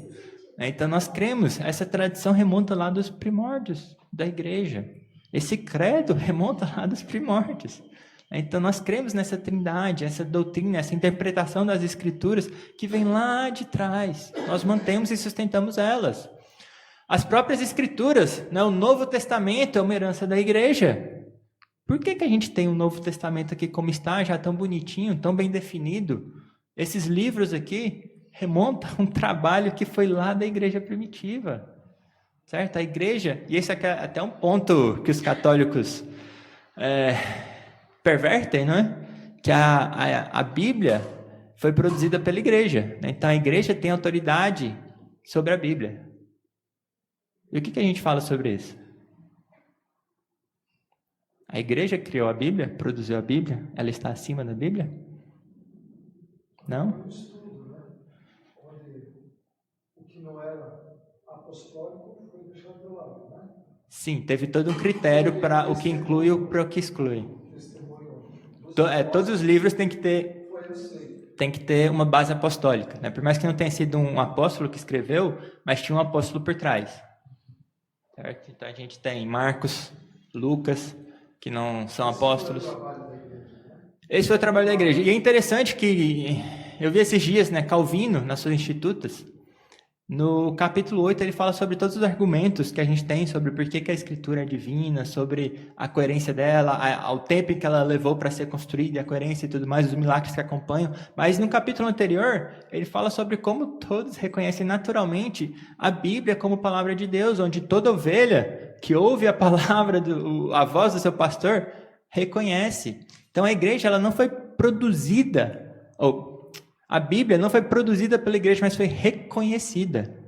[SPEAKER 1] Então nós cremos, essa tradição remonta lá dos primórdios da igreja. Esse credo remonta lá dos primórdios. Então nós cremos nessa trindade, essa doutrina, essa interpretação das escrituras que vem lá de trás. Nós mantemos e sustentamos elas. As próprias escrituras, né? O Novo Testamento é uma herança da igreja. Por que a gente tem um Novo Testamento aqui como está, já tão bonitinho, tão bem definido? Esses livros aqui remontam a um trabalho que foi lá da igreja primitiva, certo? A igreja, e esse aqui é até um ponto que os católicos pervertem, não é? Que a Bíblia foi produzida pela igreja, né? Então a igreja tem autoridade sobre a Bíblia. E o que a gente fala sobre isso? A igreja criou a Bíblia, produziu a Bíblia, ela está acima da Bíblia? Não?
[SPEAKER 3] Um estudo, né? Onde o que não era apostólico foi deixado de lado, né?
[SPEAKER 1] Sim, teve todo um critério para o que inclui e para o que exclui.
[SPEAKER 3] Testemunho.
[SPEAKER 1] Todos os livros têm que ter
[SPEAKER 3] Foi aceito.
[SPEAKER 1] tem que ter uma base apostólica, né? Por mais que não tenha sido um apóstolo que escreveu, mas tinha um apóstolo por trás. Certo? Então a gente tem Marcos, Lucas, que não são apóstolos. Esse foi o trabalho da igreja. E é interessante que eu vi esses dias, né, Calvino, nas suas Institutas, no capítulo 8 ele fala sobre todos os argumentos que a gente tem sobre por que a escritura é divina, sobre a coerência dela, ao tempo que ela levou para ser construída, a coerência e tudo mais, os milagres que acompanham. Mas no capítulo anterior, ele fala sobre como todos reconhecem naturalmente a Bíblia como palavra de Deus, onde toda ovelha que ouve a palavra, a voz do seu pastor, reconhece. Então a igreja ela não foi produzida, a Bíblia não foi produzida pela igreja, mas foi reconhecida.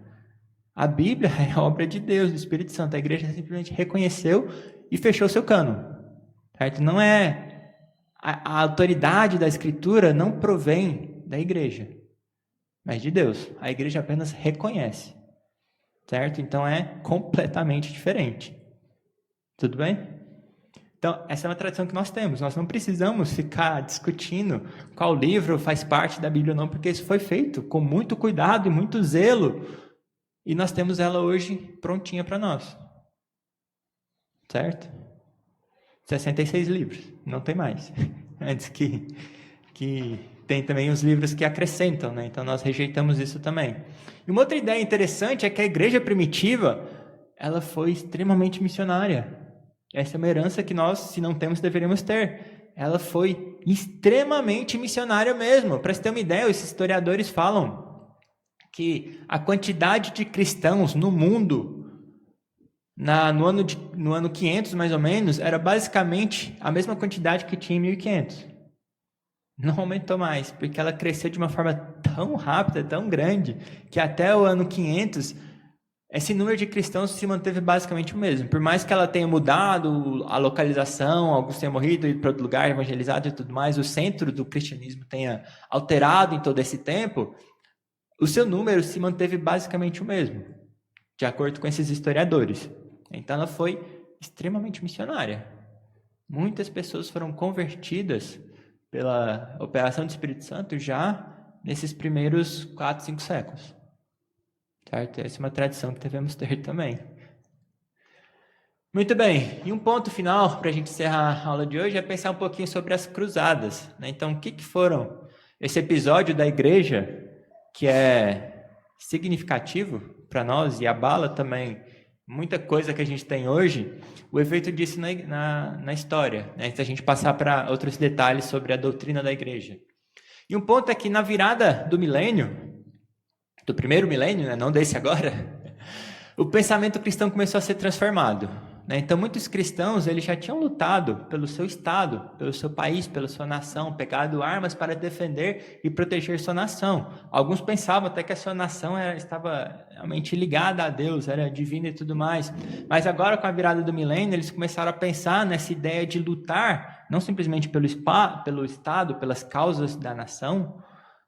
[SPEAKER 1] A Bíblia é a obra de Deus, do Espírito Santo. A igreja simplesmente reconheceu e fechou seu cânon. Certo? Não é a autoridade da Escritura não provém da igreja, mas de Deus. A igreja apenas reconhece. Certo? Então é completamente diferente. Tudo bem? Então, essa é uma tradição que nós temos. Nós não precisamos ficar discutindo qual livro faz parte da Bíblia ou não, porque isso foi feito com muito cuidado e muito zelo. E nós temos ela hoje prontinha para nós. Certo? 66 livros. Não tem mais. Antes que tem também os livros que acrescentam, né? Então, nós rejeitamos isso também. E uma outra ideia interessante é que a igreja primitiva, ela foi extremamente missionária. Essa é uma herança que nós, se não temos, deveríamos ter. Ela foi extremamente missionária mesmo. Para você ter uma ideia, os historiadores falam que a quantidade de cristãos no mundo, no ano 500 mais ou menos, era basicamente a mesma quantidade que tinha em 1500. Não aumentou mais, porque ela cresceu de uma forma tão rápida, tão grande, que até o ano 500... esse número de cristãos se manteve basicamente o mesmo. Por mais que ela tenha mudado a localização, alguns tenham morrido, ido para outro lugar, evangelizado e tudo mais, o centro do cristianismo tenha alterado em todo esse tempo, o seu número se manteve basicamente o mesmo, de acordo com esses historiadores. Então ela foi extremamente missionária. Muitas pessoas foram convertidas pela operação do Espírito Santo já nesses primeiros 4, 5 séculos. Certo? Essa é uma tradição que devemos ter também. Muito bem, e um ponto final para a gente encerrar a aula de hoje é pensar um pouquinho sobre as cruzadas, né? Então, o que foram esse episódio da igreja que é significativo para nós e abala também muita coisa que a gente tem hoje, o efeito disso na história, né? Se a gente passar para outros detalhes sobre a doutrina da igreja. E um ponto é que na virada do milênio, do primeiro milênio, né, não desse agora, o pensamento cristão começou a ser transformado, né? Então, muitos cristãos eles já tinham lutado pelo seu estado, pelo seu país, pela sua nação, pegado armas para defender e proteger sua nação. Alguns pensavam até que a sua nação estava realmente ligada a Deus, era divina e tudo mais. Mas agora, com a virada do milênio, eles começaram a pensar nessa ideia de lutar, não simplesmente pelo Estado, pelas causas da nação,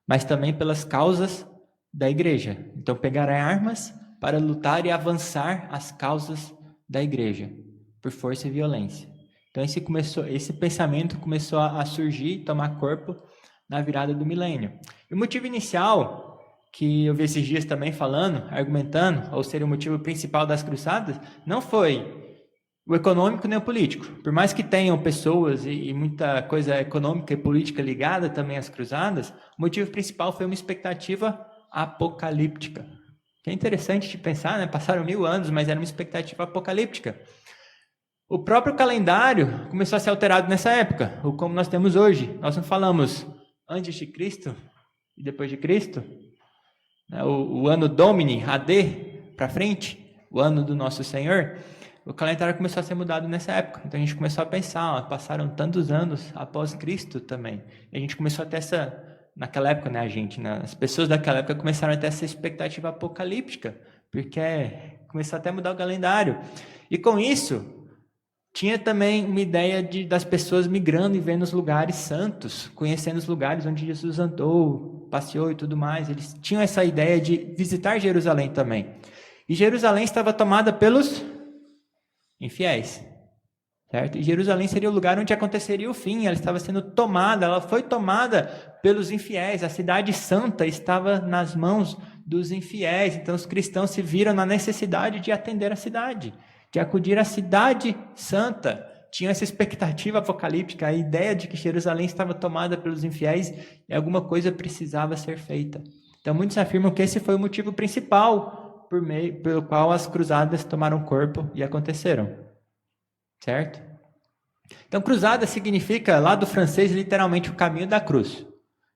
[SPEAKER 1] mas também pelas causas da igreja. Então, pegar armas para lutar e avançar as causas da igreja, por força e violência. Então, esse pensamento começou a surgir, tomar corpo na virada do milênio. E o motivo inicial, que eu vi esses dias também falando, argumentando, ou seria o motivo principal das cruzadas, não foi o econômico nem o político. Por mais que tenham pessoas e muita coisa econômica e política ligada também às cruzadas, o motivo principal foi uma expectativa apocalíptica. Que é interessante de pensar, né? Passaram 1000 anos, mas era uma expectativa apocalíptica. O próprio calendário começou a ser alterado nessa época, ou como nós temos hoje. Nós não falamos antes de Cristo e depois de Cristo. O ano Domini, AD, para frente, o ano do nosso Senhor. O calendário começou a ser mudado nessa época. Então a gente começou a pensar, passaram tantos anos após Cristo também. E a gente começou a ter naquela época, as pessoas daquela época começaram a ter essa expectativa apocalíptica, porque começou até a mudar o calendário. E com isso, tinha também uma ideia das pessoas migrando e vendo os lugares santos, conhecendo os lugares onde Jesus andou, passeou e tudo mais. Eles tinham essa ideia de visitar Jerusalém também. E Jerusalém estava tomada pelos infiéis, certo? E Jerusalém seria o lugar onde aconteceria o fim. Ela estava sendo tomada, ela foi tomada pelos infiéis. A cidade santa estava nas mãos dos infiéis. Então os cristãos se viram na necessidade de atender a cidade, de acudir à cidade santa. Tinham essa expectativa apocalíptica, a ideia de que Jerusalém estava tomada pelos infiéis e alguma coisa precisava ser feita. Então muitos afirmam que esse foi o motivo principal pelo qual as cruzadas tomaram corpo e aconteceram. Certo? Então, cruzada significa, lá do francês, literalmente o caminho da cruz.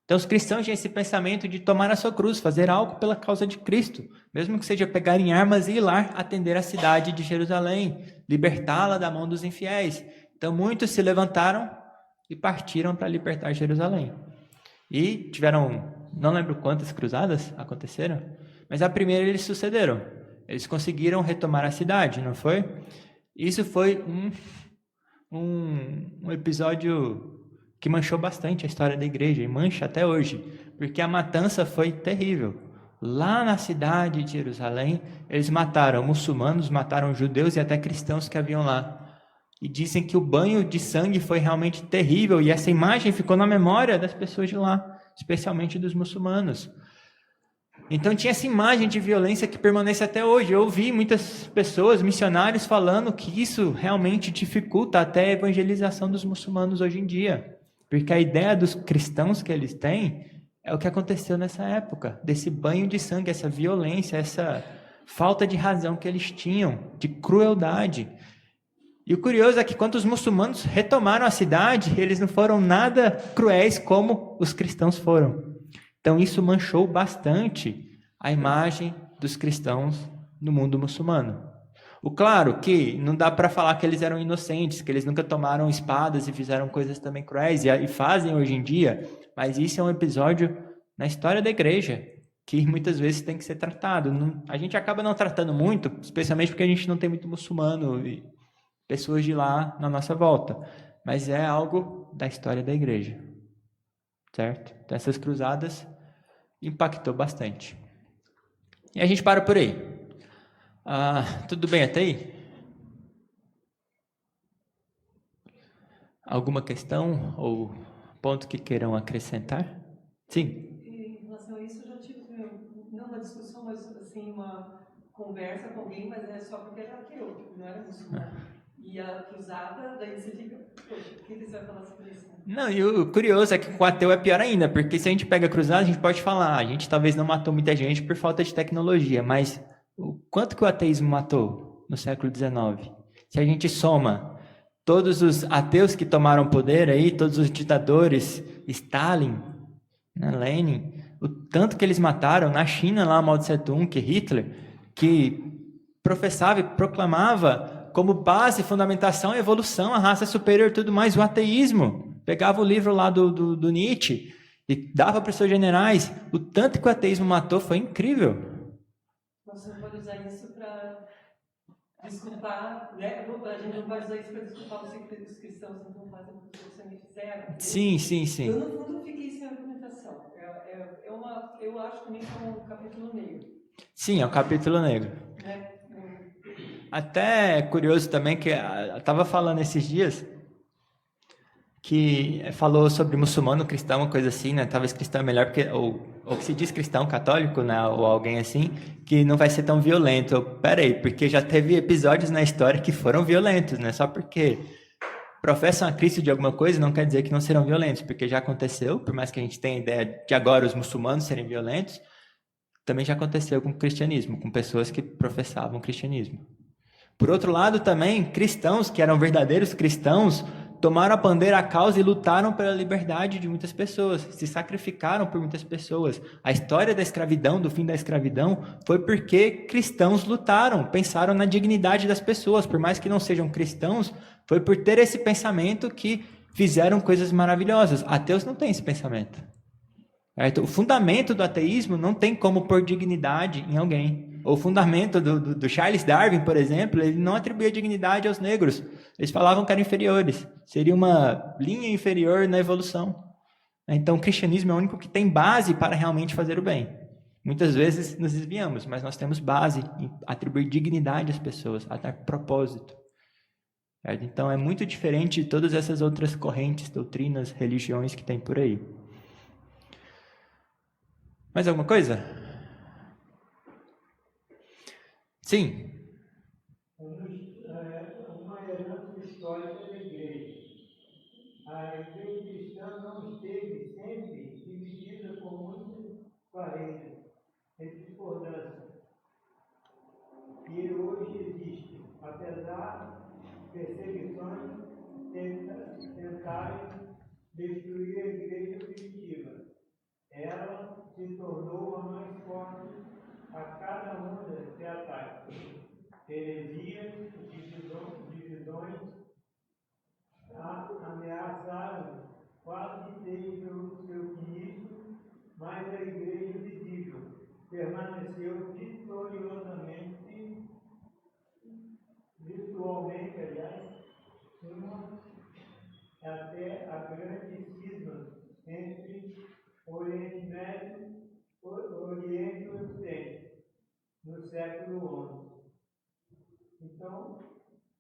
[SPEAKER 1] Então, os cristãos tinham esse pensamento de tomar a sua cruz, fazer algo pela causa de Cristo, mesmo que seja pegar em armas e ir lá atender a cidade de Jerusalém, libertá-la da mão dos infiéis. Então, muitos se levantaram e partiram para libertar Jerusalém. E tiveram, não lembro quantas cruzadas aconteceram, mas a primeira eles sucederam. Eles conseguiram retomar a cidade, não foi? Isso foi um episódio que manchou bastante a história da igreja, e mancha até hoje, porque a matança foi terrível. Lá na cidade de Jerusalém, eles mataram muçulmanos, mataram judeus e até cristãos que haviam lá. E dizem que o banho de sangue foi realmente terrível, e essa imagem ficou na memória das pessoas de lá, especialmente dos muçulmanos. Então tinha essa imagem de violência que permanece até hoje. Eu ouvi muitas pessoas, missionários, falando que isso realmente dificulta até a evangelização dos muçulmanos hoje em dia. Porque a ideia dos cristãos que eles têm é o que aconteceu nessa época, desse banho de sangue, essa violência, essa falta de razão que eles tinham, de crueldade. E o curioso é que quando os muçulmanos retomaram a cidade, eles não foram nada cruéis como os cristãos foram. Então isso manchou bastante a imagem dos cristãos no mundo muçulmano. Claro que não dá para falar que eles eram inocentes, que eles nunca tomaram espadas e fizeram coisas também cruéis, e fazem hoje em dia, mas isso é um episódio na história da igreja que muitas vezes tem que ser tratado. A gente acaba não tratando muito, especialmente porque a gente não tem muito muçulmano e pessoas de lá na nossa volta, mas é algo da história da igreja, certo? Então essas cruzadas impactou bastante. E a gente para por aí. Tudo bem até aí? Alguma questão ou ponto que queiram acrescentar? Sim.
[SPEAKER 5] Em relação a isso, eu já tive, não uma discussão, mas assim, uma conversa com alguém, mas é só porque era ateu, não era muçulmano. E a cruzada, daí você fica, poxa, o que você vai falar sobre isso?
[SPEAKER 1] Não, e o curioso é que com o ateu é pior ainda, porque se a gente pega a cruzada, a gente pode falar, a gente talvez não matou muita gente por falta de tecnologia, mas o quanto que o ateísmo matou no século XIX? Se a gente soma todos os ateus que tomaram poder aí, todos os ditadores, Stalin, Lenin, o tanto que eles mataram, na China lá, Mao Tse-tung, que Hitler, que professava e proclamava como base, fundamentação, evolução, a raça superior e tudo mais, o ateísmo. Pegava o livro lá do Nietzsche e dava para os seus generais. O tanto que o ateísmo matou foi incrível.
[SPEAKER 5] Você não pode usar isso para desculpar, né? A gente não pode usar isso para desculpar que os cristãos não fazem o que os cristãos fizeram.
[SPEAKER 1] Sim.
[SPEAKER 5] Eu, no fundo, fiquei sem argumentação. Eu acho também que é um capítulo negro.
[SPEAKER 1] Sim, é um capítulo negro.
[SPEAKER 5] Né?
[SPEAKER 1] Até curioso também que eu estava falando esses dias que falou sobre muçulmano, cristão, uma coisa assim, né? Talvez cristão é melhor, porque, ou que se diz cristão, católico, né? Ou alguém assim, que não vai ser tão violento. Peraí, porque já teve episódios na história que foram violentos, né? Só porque professam a Cristo de alguma coisa não quer dizer que não serão violentos, porque já aconteceu, por mais que a gente tenha a ideia de agora os muçulmanos serem violentos, também já aconteceu com o cristianismo, com pessoas que professavam o cristianismo. Por outro lado, também, cristãos, que eram verdadeiros cristãos, tomaram a bandeira à causa e lutaram pela liberdade de muitas pessoas, se sacrificaram por muitas pessoas. A história da escravidão, do fim da escravidão, foi porque cristãos lutaram, pensaram na dignidade das pessoas. Por mais que não sejam cristãos, foi por ter esse pensamento que fizeram coisas maravilhosas. Ateus não têm esse pensamento. O fundamento do ateísmo não tem como pôr dignidade em alguém. O fundamento do Charles Darwin, por exemplo, ele não atribuía dignidade aos negros. Eles falavam que eram inferiores. Seria uma linha inferior na evolução. Então, o cristianismo é o único que tem base para realmente fazer o bem. Muitas vezes nos desviamos, mas nós temos base em atribuir dignidade às pessoas, a dar propósito. Então, é muito diferente de todas essas outras correntes, doutrinas, religiões que tem por aí. Mais alguma coisa? Sim.
[SPEAKER 6] Uma herança histórica da igreja. A igreja cristã não esteve sempre dividida por muitas parentes e discordâncias. E hoje existe, apesar de perseguições tentarem destruir a igreja primitiva. Ela se tornou a mais forte a cada onda de ataques. Heresias, divisões ameaçaram quase desde o seu início, mas a igreja visível permaneceu virtualmente, aliás, até a grande cisma entre Oriente Médio, Oriente e Ocidente, no século XI. Então,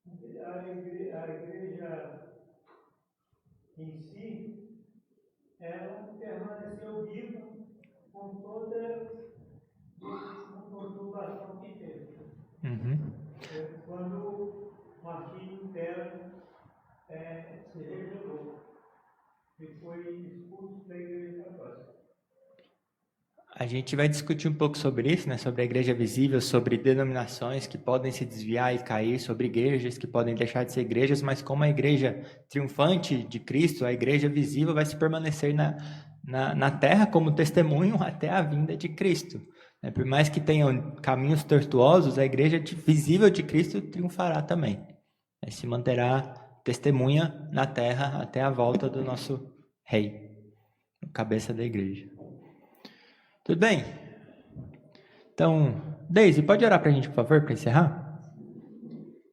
[SPEAKER 6] a igreja em si, ela permaneceu viva com toda a conturbação que teve. Quando Martinho Lutero se rebelou e foi expulso da igreja católica.
[SPEAKER 1] A gente vai discutir um pouco sobre isso, né? Sobre a igreja visível, sobre denominações que podem se desviar e cair, sobre igrejas que podem deixar de ser igrejas, mas como a igreja triunfante de Cristo, a igreja visível vai se permanecer na terra como testemunho até a vinda de Cristo. Por mais que tenham caminhos tortuosos, a igreja visível de Cristo triunfará também. Se manterá testemunha na terra até a volta do nosso rei, cabeça da igreja. Tudo bem? Então, Deise, pode orar para a gente, por favor, para encerrar?